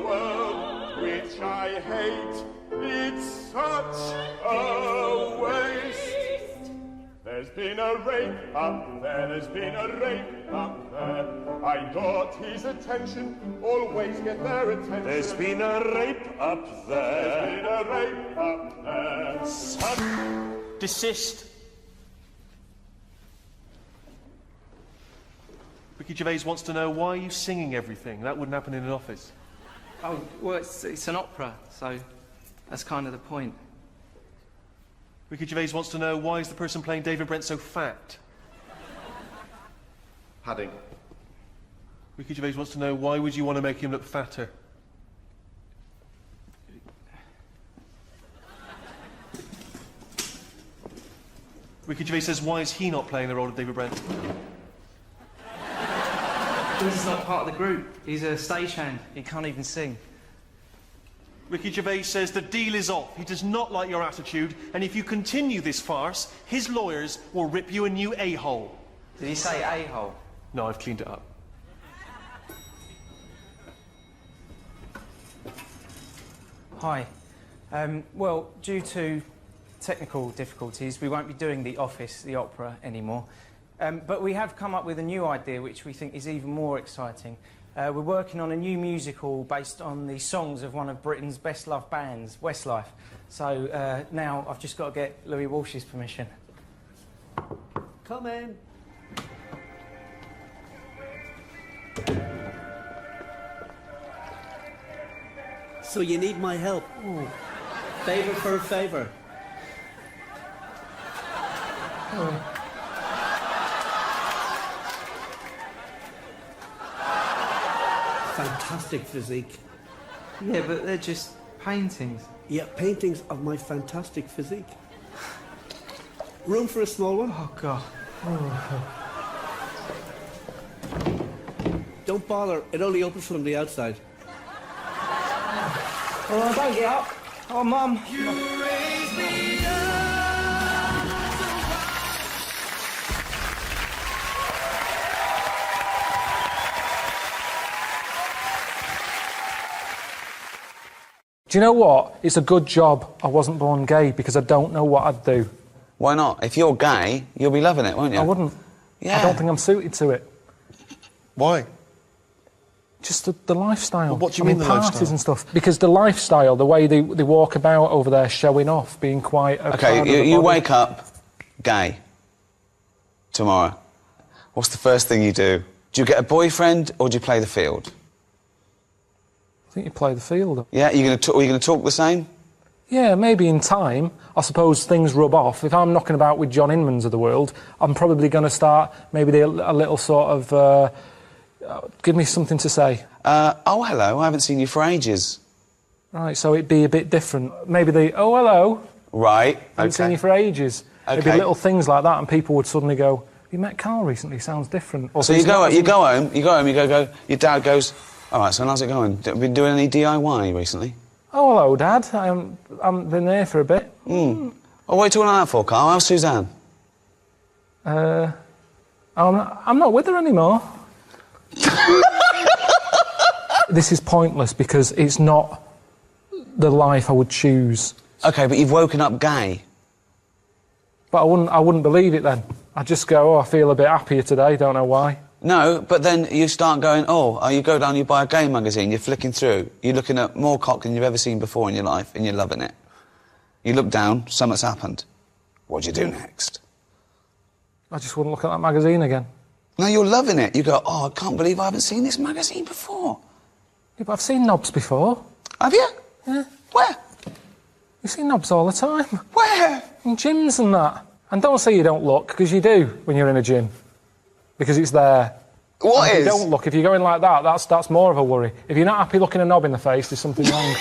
world, which I hate. It's such a waste. There's been a rape up there, there's been a rape up there. I got his attention, always get their attention. There's been a rape up there. There's been a rape up there. Son. Desist. Ricky Gervais wants to know, why are you singing everything? That wouldn't happen in an office. Oh, well, it's an opera, so that's kind of the point. Ricky Gervais wants to know, why is the person playing David Brent so fat? Padding. Ricky Gervais wants to know, why would you want to make him look fatter? Ricky Gervais says, why is he not playing the role of David Brent? He's not part of the group. He's a stagehand. He can't even sing. Ricky Gervais says the deal is off. He does not like your attitude, and if you continue this farce, his lawyers will rip you a new a-hole. Did he say a-hole? No, I've cleaned it up. Hi. Well, due to technical difficulties, we won't be doing the office, the opera, anymore. But we have come up with a new idea which we think is even more exciting. We're working on a new musical based on the songs of one of Britain's best-loved bands, Westlife. So now I've just got to get Louis Walsh's permission. Come in. So you need my help? Ooh. Favour for a favour. Oh. Fantastic physique. Yeah, but they're just paintings. Yeah, paintings of my fantastic physique. Room for a small one? Oh, God. Oh. Don't bother, it only opens from the outside. Oh, don't get up. Oh, Mum. You raise me up. Do you know what? It's a good job I wasn't born gay, because I don't know what I'd do. Why not? If you're gay, you'll be loving it, won't you? I wouldn't. Yeah. I don't think I'm suited to it. Why? Just the lifestyle. Well, what do you mean the parties lifestyle? and stuff. Because the lifestyle, the way they walk about over there showing off, being quite... Okay, you wake up gay tomorrow. What's the first thing you do? Do you get a boyfriend or do you play the field? I think you play the field. Yeah, are you going to talk the same? Yeah, maybe in time. I suppose things rub off. If I'm knocking about with John Inmans of the world, I'm probably going to start maybe a little sort of... give me something to say. Oh, hello, I haven't seen you for ages. Right, so it'd be a bit different. Maybe oh, hello. Right, I haven't seen you for ages. Okay. Maybe little things like that, and people would suddenly go, you met Karl recently, sounds different. Or so you go home, your dad goes, all right, so how's it going? Been doing any DIY recently? Oh, hello, Dad. I haven't been there for a bit. Oh, what are you talking like that for, Karl? How's Suzanne? I'm not with her anymore. This is pointless because it's not the life I would choose. Okay, but you've woken up gay. But I wouldn't believe it then. I'd just go, oh, I feel a bit happier today, don't know why. No, but then you start going, you go down, you buy a gay magazine, you're flicking through, you're looking at more cock than you've ever seen before in your life, and you're loving it. You look down, something's happened. What do you do next? I just wouldn't look at that magazine again. No, you're loving it. You go, I can't believe I haven't seen this magazine before. Yeah, but I've seen knobs before. Have you? Yeah. Where? You see knobs all the time. Where? In gyms and that. And don't say you don't look, because you do when you're in a gym. Because it's there. What is? If you don't look, if you're going like that, that's more of a worry. If you're not happy looking a knob in the face, there's something wrong.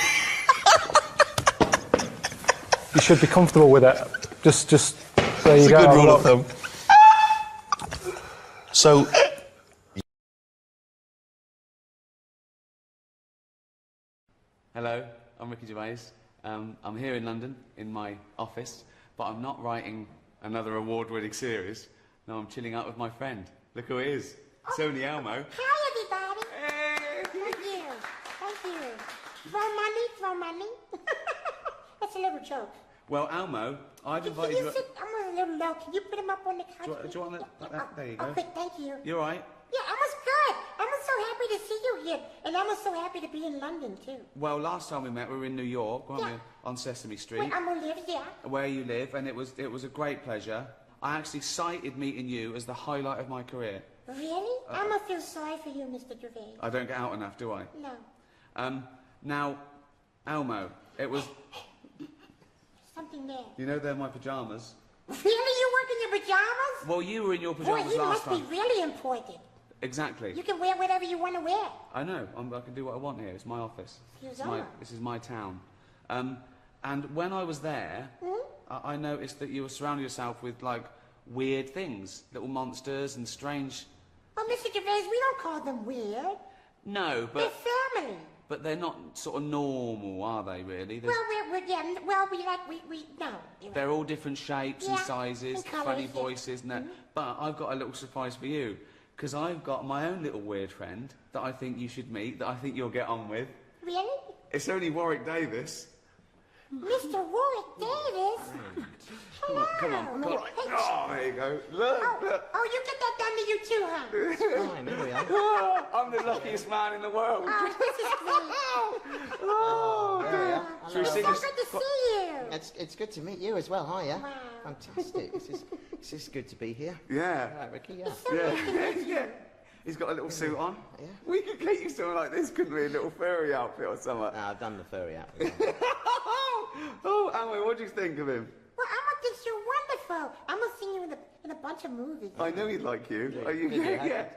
You should be comfortable with it. Just there you go. It's a good rule of thumb. So... Hello, I'm Ricky Gervais. I'm here in London, in my office, but I'm not writing another award-winning series. No, I'm chilling out with my friend. Look who it is. It's only Elmo. Hi, everybody. Hey. Thank you. Thank you. Throw money. That's a little joke. Well, Elmo, I've invited you... I'm little low. Can you put them up on the couch? Do you want that? There you go. Okay, thank you. You alright? Yeah, I was good. I was so happy to see you here. And I was so happy to be in London, too. Well, last time we met, we were in New York, weren't we? On Sesame Street. Where I'm live, yeah. Where you live, and it was a great pleasure. I actually cited meeting you as the highlight of my career. Really? I'm gonna feel sorry for you, Mr. Gervais. I don't get out enough, do I? No. Now, Elmo, it was... Something there. You know they're my pyjamas. Really? You work in your pajamas? Well, you were in your pyjamas Boy, you last time. must be really important. Exactly. You can wear whatever you want to wear. I know. I can do what I want here. It's my office. This is my town. And when I was there, I noticed that you were surrounding yourself with, like, weird things. Little monsters and strange... Oh, Mr. Gervais, we don't call them weird. No, but... They're family. But they're not sort of normal, are they, really? Well, no. They're all different shapes and sizes, and colours, funny voices and that. But I've got a little surprise for you. Because I've got my own little weird friend that I think you should meet, that I think you'll get on with. Really? It's only Warwick Davis. Mr. Warwick Davis? Hello. Come on. Hey. Oh, there you go. Look. Oh, you get that done to you too, huh? It's fine, there we are. I'm the luckiest man in the world. Oh, this is great. There we are. Should we It's sing so this? good to see you. It's good to meet you as well. Hiya. Wow. Fantastic. This is good to be here. Yeah. Right, Ricky. Yeah. Yeah. He's got a little suit on. Yeah. We could get you something like this, couldn't we? A little furry outfit or something. No, I've done the furry outfit. Oh, Amway, what do you think of him? Well, Emma thinks you're wonderful. I'm gonna see you in a bunch of movies. I know he'd like you. Yeah. Are you?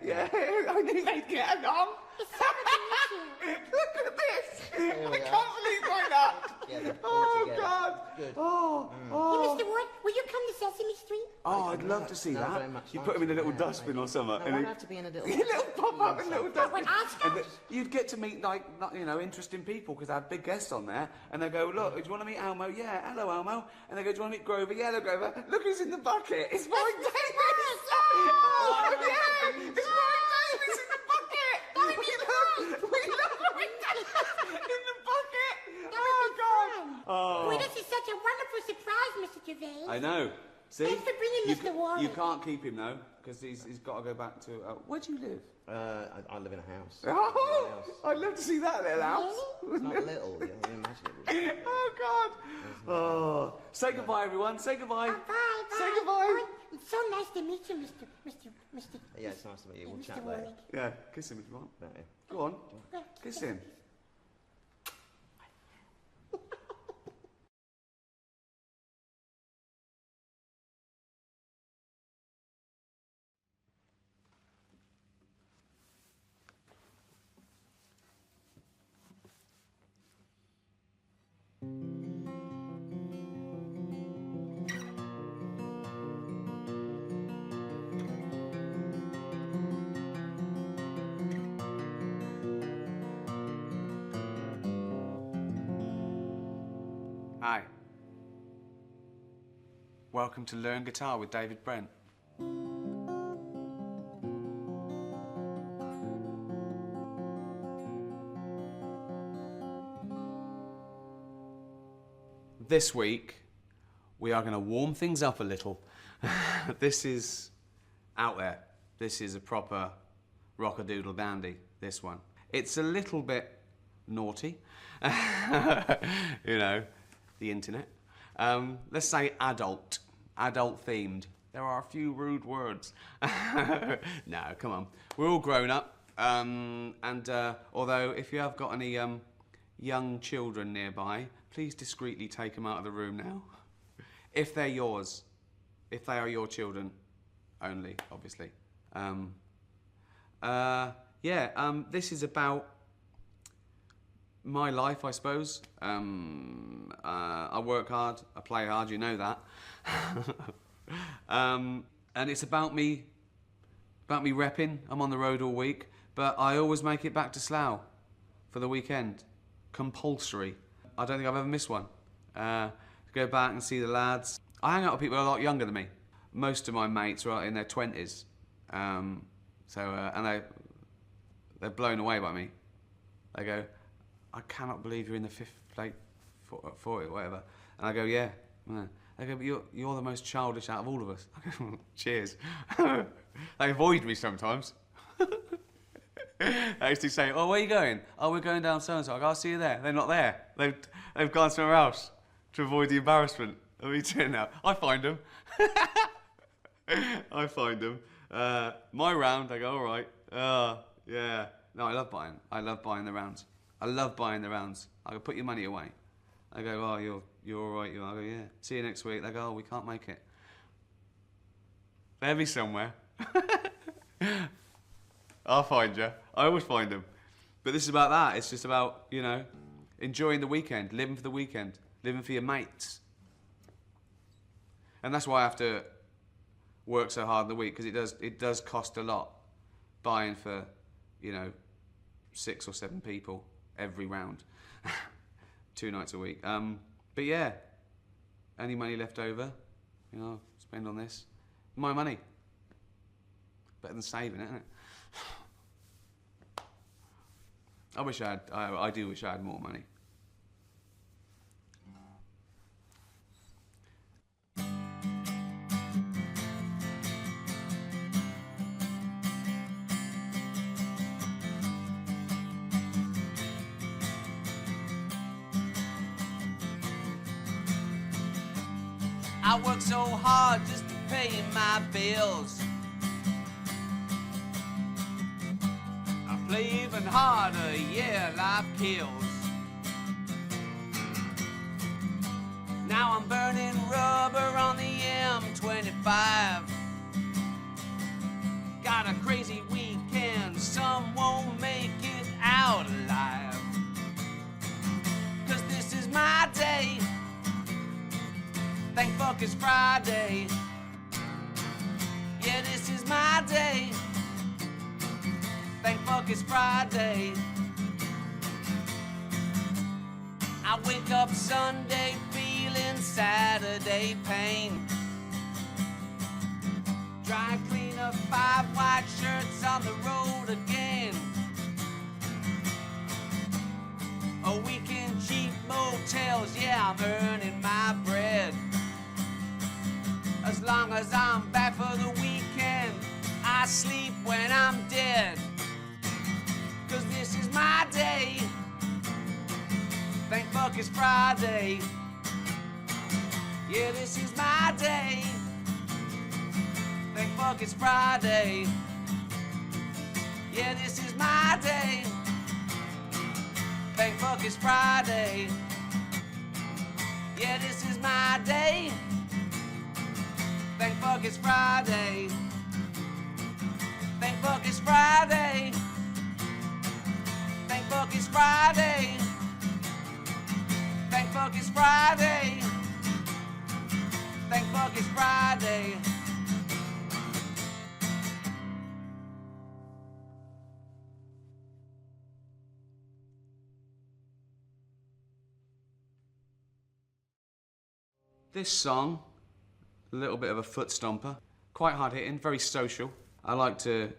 Yeah. I knew they'd get along. It's so good to meet you. Look at this. There we I are. can't believe like that. Together, all Oh, together. God. Good. Oh. Hey, Mr. Ward, will you come to Sesame Street? Oh, I'd love to see No, that. very much You like put him in a little yeah, dustbin or something. No, and I'd he- have to be in a little... a little pop-up, a little dustbin. I'll And you'd get to meet, like, interesting people, because I had big guests on there. And they go, look, do you want to meet Elmo? Yeah, hello, Elmo. And they go, do you want to meet Grover? Yeah, hello, Grover. Look who's in the bucket. It's Warwick Davis. Oh, yeah. It's Warwick Davis in the bucket. We love Warwick Davis in the bucket. Oh, God. Oh. Boy, this is such a wonderful surprise, Mr. Gervais. I know. See? Thanks for bringing Mr. Warwick. You can't keep him, though, because he's got to go back to... where do you live? I live in a house. Oh, I'd love to see that little house. It's not little, you imagine it. Oh, God. Oh. Say goodbye, everyone. Say goodbye. Bye. Say goodbye. It's so nice to meet you, Mr. Yeah, it's nice to meet you. We'll Mr. chat Warwick. later. Yeah, kiss him if you want. Don't you? Go on. Kiss him. Hi. Welcome to Learn Guitar with David Brent. This week, we are going to warm things up a little. This is out there. This is a proper rock-a-doodle dandy, this one. It's a little bit naughty. You know, the internet. Let's say adult themed. There are a few rude words. No, come on. We're all grown up. Although if you have got any young children nearby, please discreetly take them out of the room now. If they're yours. If they are your children only, obviously. This is about my life, I suppose. I work hard, I play hard, you know that. And it's about me repping. I'm on the road all week, but I always make it back to Slough for the weekend. Compulsory. I don't think I've ever missed one. To go back and see the lads. I hang out with people a lot younger than me. Most of my mates are in their 20s. And they're blown away by me. They go, I cannot believe you're in the late 40 or whatever. And I go, yeah. They go, but you're the most childish out of all of us. I go, cheers. They avoid me sometimes. They used to say, oh, where are you going? Oh, we're going down so-and-so. I go, I'll see you there. They're not there. They've gone somewhere else to avoid the embarrassment of me turning out. I find them. I find them. My round, I go, all right. Yeah. No, I love buying. I love buying the rounds. I love buying the rounds. I go, put your money away. I go, oh, you're all right. I go, yeah. See you next week. They go, oh, we can't make it. They'll be somewhere. I'll find you. I always find them. But this is about that. It's just about, you know, enjoying the weekend, living for the weekend, living for your mates. And that's why I have to work so hard in the week, because it does cost a lot buying for, you know, 6 or 7 people every round, 2 nights a week. But yeah, any money left over, you know, spend on this. My money. Better than saving it, isn't it? I do wish I had more money. I work so hard just to pay my bills. I play even harder, yeah, life kills. Now I'm burning rubber on the M25. Got a crazy weekend, some won't make it out alive. 'Cause this is my day. Thank fuck it's Friday. Yeah, this is my day. Thank fuck it's Friday. I wake up Sunday feeling Saturday pain. Try and clean up 5 white shirts on the road again. A weekend cheap motels, yeah, I'm earning my bread. As long as I'm back for the weekend, I sleep when I'm dead. 'Cause this is my day. Thank fuck it's Friday. Yeah, this is my day. Thank fuck it's Friday. Yeah, this is my day. Thank fuck it's Friday. Yeah, this is my day. Thank fuck it's Friday. Thank fuck it's Friday. Thank fuck it's Friday. Thank fuck it's Friday. Thank fuck it's Friday. This song, a little bit of a foot stomper, quite hard hitting, very social. I like to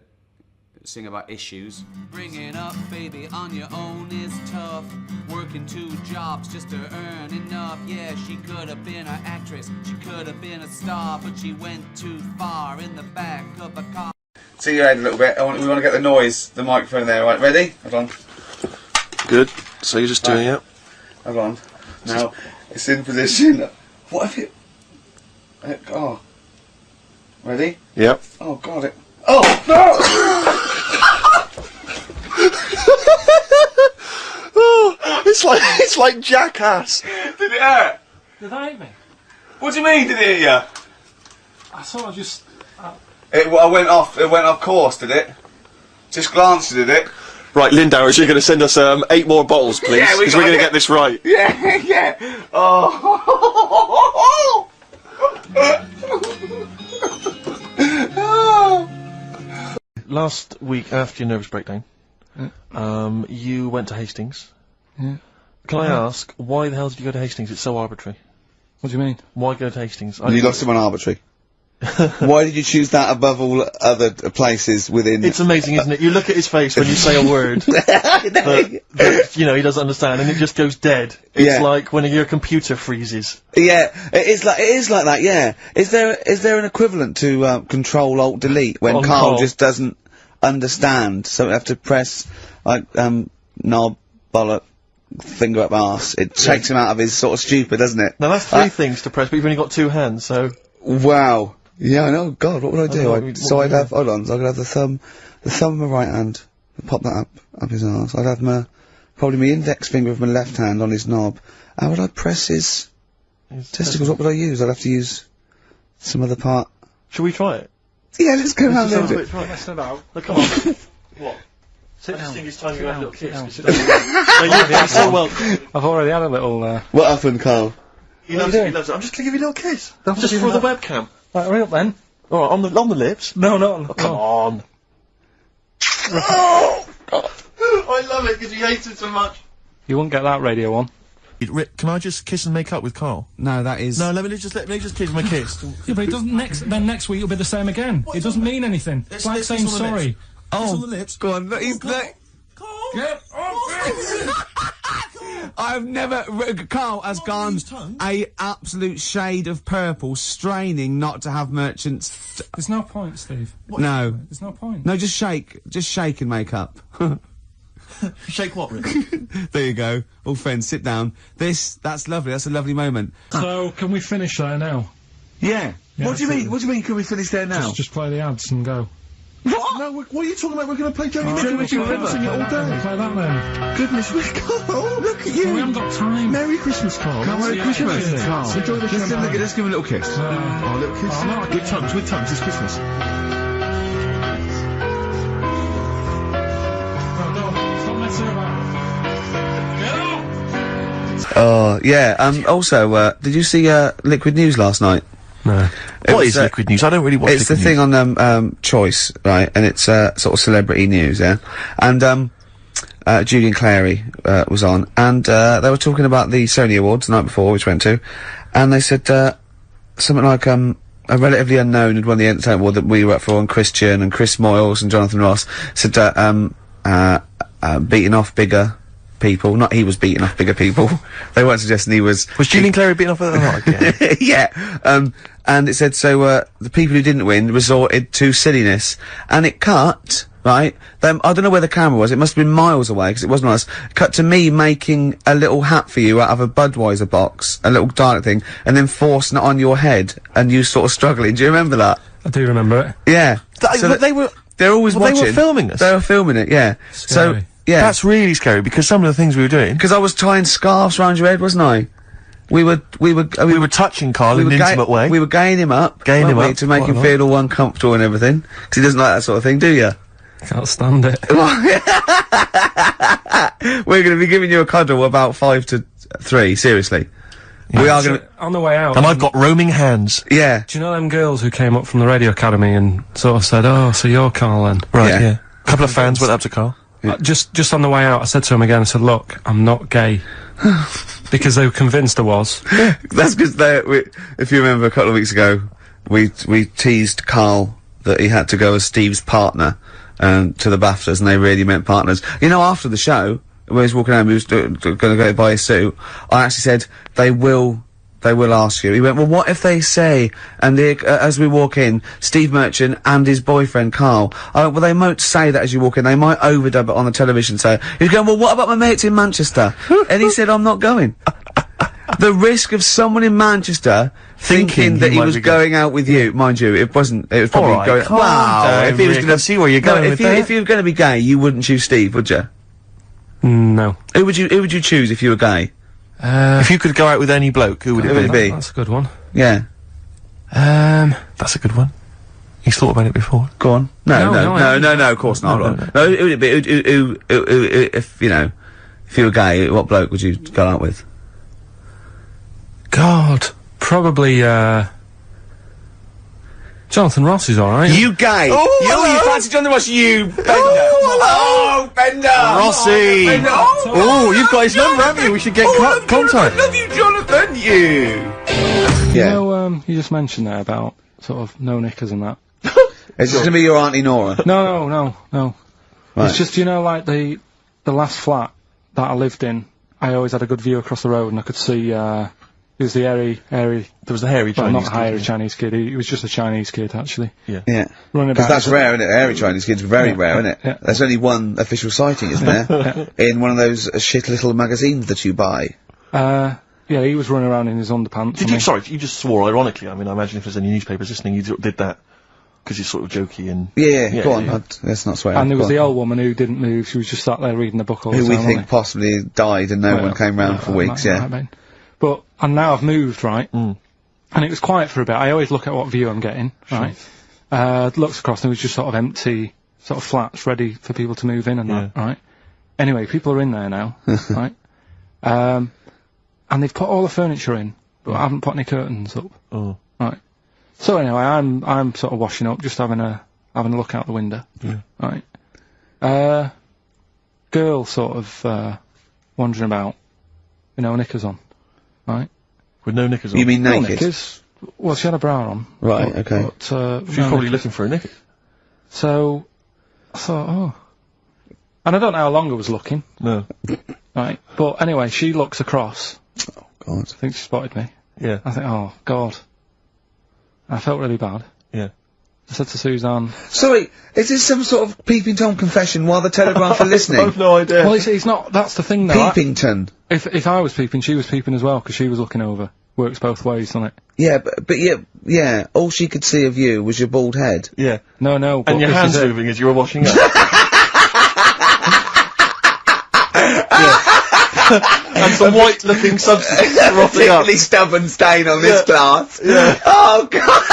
sing about issues. Bringing up baby on your own is tough. Working 2 jobs just to earn enough. Yeah, she could have been an actress, she could have been a star, but she went too far in the back of a car. See your head a little bit. We want to get the noise, the microphone there. Right, ready? Hold on. Good. So you're just doing it? Hold on. Now, it's in position. What if it... oh. Ready? Yep. Oh, God, it... Oh, no! Oh, it's like Jackass. Did it hurt? Did that hit me? What do you mean, did it hit you? I sort of just... It went off course, did it? Just glanced at it. Right, Lindauer, you're going to send us 8 more bottles, please, because we're going to get this right. Yeah, yeah. Oh. Last week, after your nervous breakdown, you went to Hastings. Yeah. Can I ask, why the hell did you go to Hastings? It's so arbitrary. What do you mean? Why go to Hastings? You got someone arbitrary. Why did you choose that above all other places within? It's amazing, isn't it? You look at his face when you say a word that, you know, he doesn't understand, and it just goes dead. It's like when your computer freezes. Yeah, it is like that. Yeah. Is there an equivalent to Control Alt Delete when Karl just doesn't understand? So we have to press like knob, bollock, finger up arse. It takes him out of his sort of stupid, doesn't it? Now that's 3 things to press, but you've only got 2 hands, so. Wow. Yeah, I know. God, what would I do? I'd have, hold on, so I could have the thumb of my right hand, pop that up his arse. I'd have probably my index finger of my left hand on his knob. How would I press his testicles? What would I use? I'd have to use some other part. Shall we try it? Yeah, let's go around there. Let's come on. What? So this thing is time you have a little kiss. So welcome. I've already had a little, What happened, Karl? He loves it. I'm just gonna give you a little kiss. Just for the webcam. Right, hurry up then. Alright, on the lips? No, not on. Come on. Oh, God. I love it because he hates it so much. You won't get that radio on. Rick, can I just kiss and make up with Karl? No, that is. No, let me just kiss my kiss. Yeah, but it doesn't. Next week it'll be the same again. It doesn't mean anything. It's like saying sorry. Oh, on the lips. Go on. He's like. Get off I've never. Karl has gone a absolute shade of purple, straining not to have merchants. There's no point, Steve. No. There's no point. No, just shake and make up. Shake what, Rick? There you go. All friends, sit down. That's lovely. That's a lovely moment. So, can we finish there now? Yeah. What do you mean? What do you mean? Can we finish there now? Just play the ads and go. What? No, what are you talking about? We're going to play Johnny Ricky River. Sing it all day. Play that then. Goodness me, Karl! Look at you! We haven't got time. Merry Christmas, Karl. Merry Christmas, Karl. Enjoy the show. Let's give him a little kiss. Oh, a little kiss. Oh, no, with tongues, it's Christmas. Stop messing about. Oh, yeah. Also, did you see, Liquid News last night? No. What is Liquid News? I don't really watch It's the thing on, Choice, right? And it's, sort of celebrity news, yeah? And, Julian Clary, was on, and, they were talking about the Sony Awards the night before, which went to, and they said, something like, a relatively unknown had won the entertainment award that we were up for, and Christian and Chris Moyles and Jonathan Ross said, beating off bigger people. Not he was beating off bigger people. They weren't suggesting he was. Was Julian Clary beating off other again? Yeah. And it said, so, the people who didn't win resorted to silliness. And it cut, right? I don't know where the camera was. It must have been miles away, because it wasn't us. Cut to me making a little hat for you out of a Budweiser box, a little dark thing, and then forcing it on your head, and you sort of struggling. Do you remember that? I do remember it. Yeah. So they're always watching. They were filming this? They were filming it, yeah. Scary. So, yeah. That's really scary, because some of the things we were doing. Because I was tying scarves around your head, wasn't I? We were touching Karl in an intimate way. We were gaying him up. To make him feel all uncomfortable and everything. Because he doesn't like that sort of thing, do you? Can't stand it. We're going to be giving you a cuddle about 5 to 3, seriously. Yeah, we are going to... On the way out. And I've got roaming hands. Yeah. Do you know them girls who came up from the radio academy and sort of said, oh, so you're Karl then? Right, yeah. A couple of fans went up to Karl. Yeah. Just on the way out, I said to him again, I said, look, I'm not gay. Because they were convinced I was. That's because if you remember a couple of weeks ago, we teased Karl that he had to go as Steve's partner, to the BAFTAs, and they really meant partners. You know, after the show, when he was walking home, he was gonna go buy his suit, I actually said, they will ask you. He went, well, what if they say, and as we walk in, Steve Merchant and his boyfriend, Karl, I went, well, they won't say that as you walk in, they might overdub it on the television, so, he was going, well, what about my mates in Manchester? And he said, I'm not going. The risk of someone in Manchester thinking that he was going out with you, mind you, it was probably going, wow, if he was gonna see where you're going if you were gonna be gay, you wouldn't choose Steve, would you? No. Who would you choose if you were gay? If you could go out with any bloke, who would it be? That's a good one. Yeah. That's a good one. He's thought about it before. Go on. No, of course not. No, who would it be? Who, if, you know, if you were gay, what bloke would you go out with? God, probably, Jonathan Ross is alright. You gay! You fancy Jonathan Ross, you Bender! Oh, Bender! Rossi! Bender. Oh, you've got his number, haven't you? We should get contact. I love you, Jonathan, you! You know, you just mentioned there about sort of no knickers and that. Is this going to be your Auntie Nora? No. Right. It's just, you know, like the last flat that I lived in, I always had a good view across the road and I could see, it was the hairy... There was the hairy Chinese kid. Not hairy Chinese kid, he was just a Chinese kid, actually. Yeah. Running Because about. that's rare, isn't it? Hairy Chinese kids are very rare, isn't it? Yeah. There's only one official sighting, isn't there? In one of those shit little magazines that you buy. Yeah, he was running around in his underpants. Sorry, you just swore ironically. I mean, I imagine if there's any newspapers listening, you did that because you're sort of jokey and... Yeah, go on, let's not swear. And there was the old woman who didn't move, she was just sat there reading the book all the time. time. Who we think possibly died and no one came round for weeks, But, and now I've moved, right? And it was quiet for a bit. I always look at what view I'm getting, right? Looks across and it was just sort of empty, sort of flats ready for people to move in and that, right? Anyway, people are in there now, right? And they've put all the furniture in, but I haven't put any curtains up. Oh. Right. So anyway, I'm sort of washing up, just having a look out the window. Yeah. Right. Girl sort of, wandering about, you know, knickers on. Right. With no knickers on? You mean naked? No knickers. Well, she had a bra on. Right, okay. But, she was probably looking for a knicker. So, I thought, oh. And I don't know how long I was looking. No. Right. But anyway, she looks across. Oh, God. I think she spotted me. Yeah. I think, oh, God. I felt really bad. Yeah. I said to Suzanne... Sorry, is this some sort of Peeping Tom confession while the Telegraph are listening? I've no idea. Well, it's not, that's the thing though. Peepington. If I was peeping, she was peeping as well, because she was looking over. Works both ways, doesn't it? Yeah, but yeah, all she could see of you was your bald head. Yeah. No. And your hands moving as you were washing up. And some white-looking substance rotting up. Particularly stubborn stain on this glass. Yeah. Oh, God.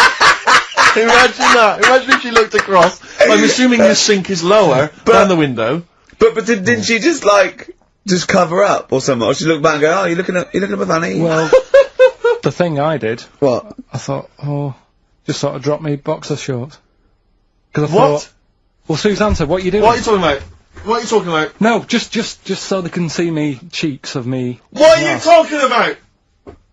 Imagine that. Imagine if she looked across. I'm assuming your sink is lower than the window. But didn't she just, like, just cover up or something? Or she looked back and go, oh, you looking at me funny? Well, the thing I did... What? I thought, oh, just sort of drop me boxer shorts. Because I What? thought... Well, Suzanne said, what are you doing? What are you talking about? What are you talking about? No, just so they can see me cheeks of me. What are you talking about?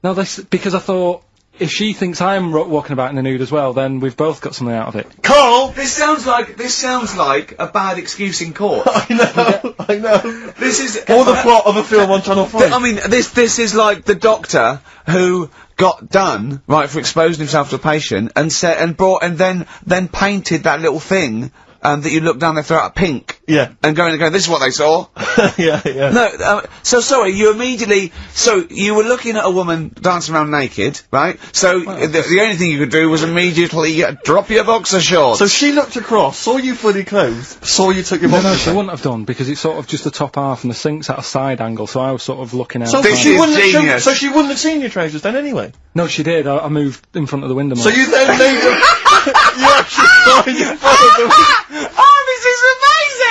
No, because I thought, if she thinks I'm walking about in the nude as well, then we've both got something out of it. Carl! This sounds like a bad excuse in court. I know. This is... Or the plot of a film on Channel 5. I mean, this is like the doctor who got done, right, for exposing himself to a patient, and then painted that little thing, that you look down their throat pink. Yeah. And going, this is what they saw. Yeah. No, so sorry, you were looking at a woman dancing around naked, right? So, the only thing you could do was immediately drop your boxer shorts. So she looked across, saw you fully clothed, saw you took your boxer No, she wouldn't have done, because it's sort of just the top half and the sink's at a side angle, so I was sort of looking out. So she wouldn't have seen your trousers then anyway? No, she did. I moved in front of the window. So you then made you actually climbed in front of the window. Oh, this is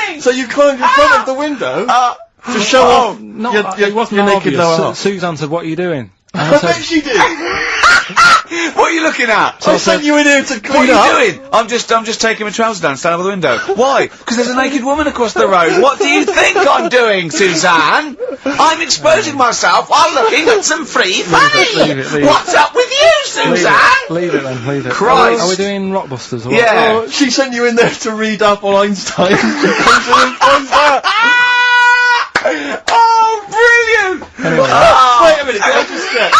amazing! So you climbed in front of the window to show off it wasn't your naked obvious. lower half. Susan said, what are you doing? I bet she did. What are you looking at? So I sent you in here to clean up. What are you doing? I'm just taking my trousers down, standing over the window. Why? Because there's a naked woman across the road. What do you think I'm doing, Suzanne? I'm exposing myself while looking at some free funny. Leave it. What's up with you, Suzanne? Leave it. Christ. Are we doing Rockbusters? Or yeah. Oh, she sent you in there to read up on Einstein. She comes in and finds that. Oh, brilliant! Anyway, wait a minute, can I just get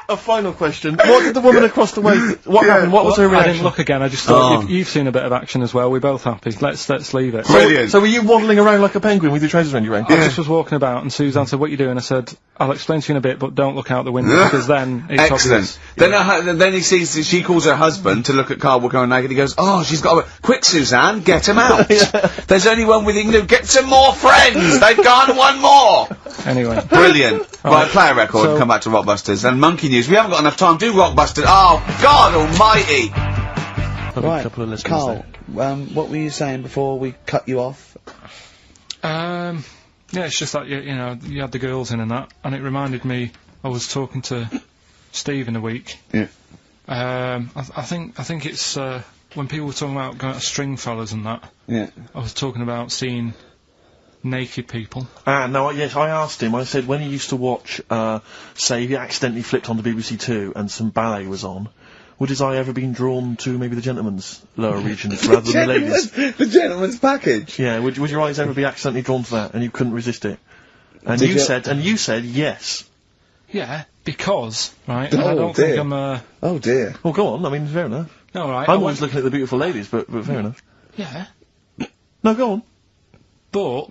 a final question? What did the woman across the way... What happened? What was her reaction? I didn't look again, I just thought, you've seen a bit of action as well, we're both happy. Let's leave it. Brilliant. So were you waddling around like a penguin with your trousers around your ankles? I just was walking about, and Suzanne said, what are you doing? I said, I'll explain to you in a bit, but don't look out the window, because then it's excellent. obvious. Then he sees that she calls her husband to look at Carl walking around naked. He goes, oh, she's got a... Quick, Suzanne, get him out. There's only one with him. Get some more friends. They've gone one more. Anyway. Brilliant. Right, play a record and come back to Rockbusters. And Monkey News. We haven't got enough time. Do Rockbusters. Oh, God almighty. Right, a couple of listeners Carl, what were you saying before we cut you off? Yeah, it's just that, you know, you had the girls in and that, and it reminded me, I was talking to Steve in a week. Yeah. I think it's, when people were talking about going to string fellas and that. Yeah. I was talking about seeing naked people. No, yes, I asked him, I said when he used to watch, say he accidentally flipped onto BBC Two and some ballet was on, Would his eye ever been drawn to maybe the gentleman's lower regions rather than the ladies? The gentleman's package. Yeah. Would your eyes ever be accidentally drawn to that, and you couldn't resist it? And you said yes. Yeah, because right. Oh, I don't dear. think I'm. Oh dear. Well, go on. I mean, fair enough. No, right. I'm always looking at the beautiful ladies, but fair enough. Yeah. No, go on. But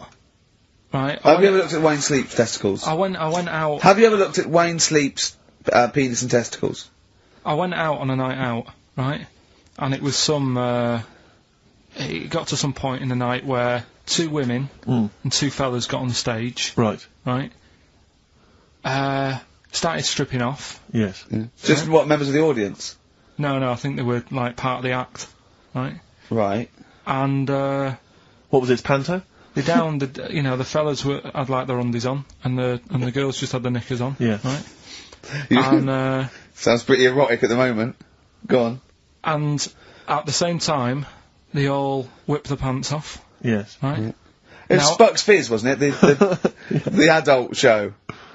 right. Have you ever looked at Wayne Sleep's testicles? I went out. Have you ever looked at Wayne Sleep's penis and testicles? I went out on a night out, right? And it was it got to some point in the night where 2 women and 2 fellas got on the stage. Right. Right. Started stripping off. Yes. Yeah. Just what, members of the audience? No, I think they were, like, part of the act. Right? Right. And, what was it, panto? They downed, the fellas had, like, their undies on, and the girls just had their knickers on. Yeah. Right? And, sounds pretty erotic at the moment. Go on. And, at the same time, they all whipped the pants off. Yes. Right? Yeah. It was Spuck's Fizz, wasn't it? The adult show.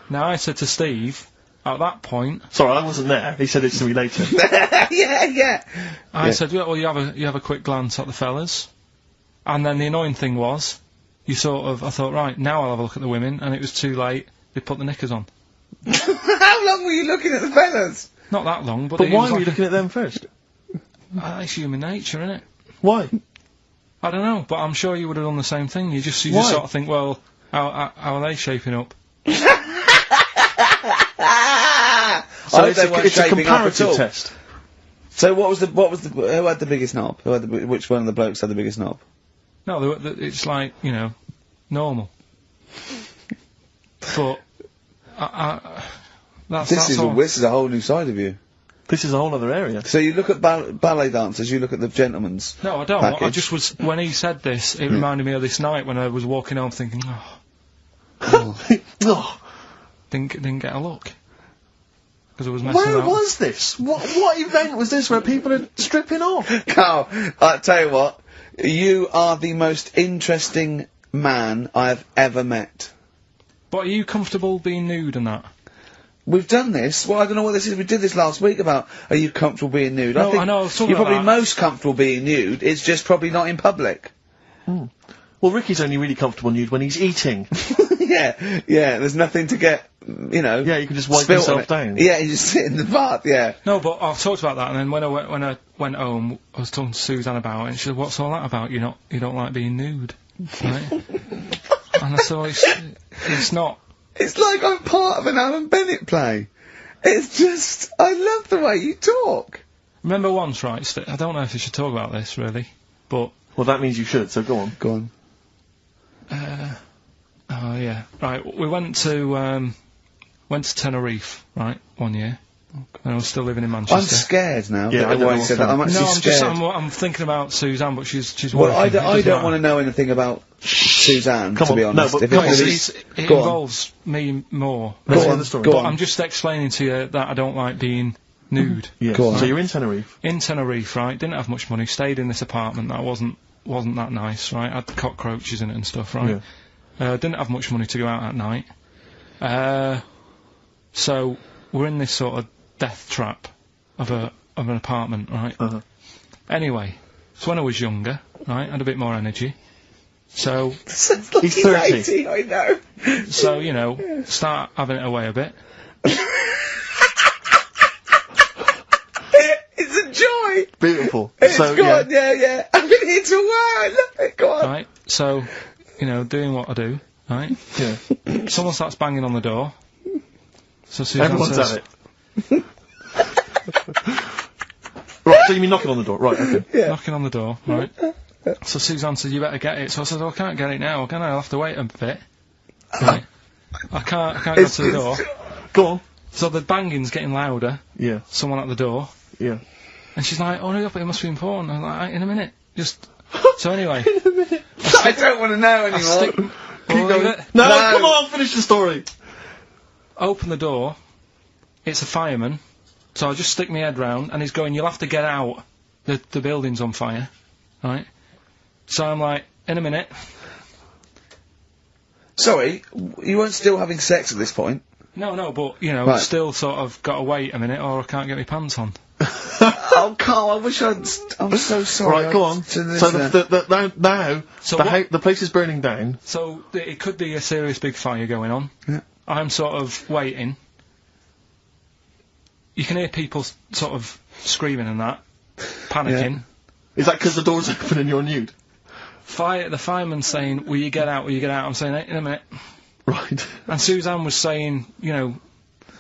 Now, I said to Steve, at that point... Sorry, I wasn't there. He said it to me later. yeah. I said, well, you have a quick glance at the fellas. And then the annoying thing was, I thought, right, now I'll have a look at the women, and it was too late. They put the knickers on. How long were you looking at the fellas? Not that long, but... But why were you looking at them first? It's human nature, isn't it? Why? I don't know, but I'm sure you would have done the same thing. You just sort of think, well, how are they shaping up? So it's a comparative test. So who had the biggest knob? Which one of the blokes had the biggest knob? No, it's like, normal. But, This is a whole new side of you. This is a whole other area. So you look at ballet dancers, you look at the gentleman's No, I don't. package. I just was, when he said this, it reminded me of this night when I was walking home thinking, didn't get a look. Because I was messing Where about. was this? What event was this where people are stripping off? Carl, I'll tell you what, you are the most interesting man I've ever met. But are you comfortable being nude and that? We've done this. Well, I don't know what this is. We did this last week about, are you comfortable being nude? No, I know, I was talking you're about probably that. most comfortable being nude, it's just probably not in public. Well, Ricky's only really comfortable nude when he's eating. yeah, there's nothing to get, Yeah, you can just wipe spilt on yourself it. down. Yeah, you just sit in the bath, yeah. No, but I've talked about that, and then when I went home, I was talking to Suzanne about it, and she said, "What's all that about? You don't like being nude, right?" And I said, well, "It's not." It's like I'm part of an Alan Bennett play. It's just, I love the way you talk. Remember once, right? I don't know if you should talk about this really, but well, that means you should. So go on. Go on. Oh yeah, right. We went to Tenerife, right, one year. And I was still living in Manchester. I'm scared now. Yeah, I know why you said that. I'm actually scared. I'm thinking about Suzanne, but she's Well, working. I don't want to know anything about Suzanne, to be honest. No, but it involves me more. Go on, the story. But I'm just explaining to you that I don't like being nude. Yeah. Go on. So you're in Tenerife. In Tenerife, right? Didn't have much money. Stayed in this apartment that wasn't that nice, right? Had cockroaches in it and stuff, right? Yeah. Didn't have much money to go out at night. So we're in this sort of death trap of an apartment, right? Anyway, so when I was younger, right, had a bit more energy. So he's 30. 80, I know. So start having it away a bit. It's a joy. Beautiful. It's so gone, yeah. I've been here to work. I love it. Go on. Right. So, doing what I do, right? Yeah. Someone starts banging on the door. So Suzanne Everyone's says, at it. Right, so you mean knocking on the door? Right, okay. Yeah. knocking on the door, right? So Suzanne said, "You better get it." So I said, "I can't get it now. Can I? I'll have to wait a bit." Right. I can't go to the door. Go on. So the banging's getting louder. Yeah. Someone at the door. Yeah. And she's like, "Oh, no, it must be important." I'm like, "In a minute, just." So anyway, I don't want to know anymore. Keep going. No, come on, finish the story. Open the door. It's a fireman. So I just stick my head round, and he's going, "You'll have to get out. The building's on fire." Right? So I'm like, "In a minute." Sorry, you weren't still having sex at this point? No, but, Right. still sort of got to wait a minute, or I can't get my pants on. Oh, Carl, I wish I'm so sorry. Right, go on. So the place is burning down. So it could be a serious big fire going on. Yeah. I'm sort of waiting. You can hear people sort of screaming and that, panicking. Yeah. Is that because the door's open and you're nude? The fireman's saying, will you get out, will you get out? I'm saying, in a minute. Right. And Suzanne was saying, you know,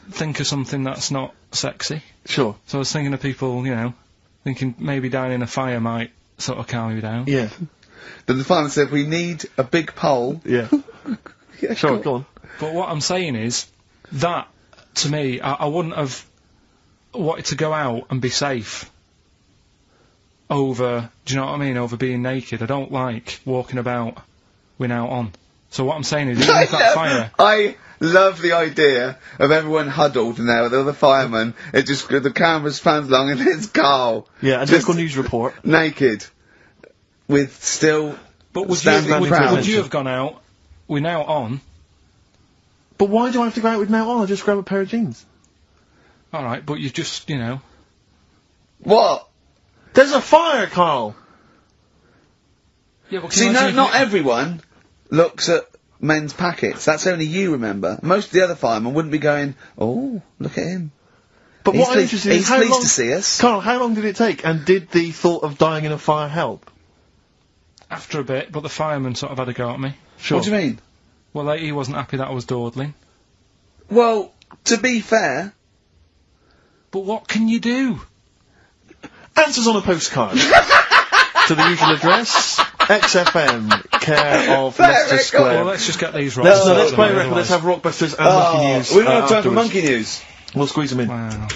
think of something that's not sexy. Sure. So I was thinking of people, you know, thinking maybe down in a fire might sort of calm you down. Yeah. Then the fireman said, we need a big pole. Yeah. Yeah, sure, go on. But what I'm saying is, that, to me, I wouldn't have wanted to go out and be safe over, do you know what I mean, over being naked. I don't like walking about without on. So what I'm saying is, even if that fire... I love the idea of everyone huddled now with all the firemen. It just, the camera's pans along and it's Carl. Yeah, a local news report. Naked. With still But would you have gone out with now on? But why do I have to go out with now on? I just grab a pair of jeans. Alright, but you just, you know... What? There's a fire, Carl! Yeah, but see, not everyone looks at men's packets. That's only you, remember. Most of the other firemen wouldn't be going, oh, look at him. But what I'm interested in is he's pleased to see us. Carl, how long did it take? And did the thought of dying in a fire help? After a bit, but the fireman sort of had a go at me. Sure. What do you mean? Well, he wasn't happy that I was dawdling. Well, to be fair... But what can you do? Answers on a postcard. To the usual address, XFM, care of Leicester Square. Well, let's just get these right. No, let's play a record, let's have Rockbusters and Monkey News. We don't have time for Monkey News. We'll squeeze them in. Wow.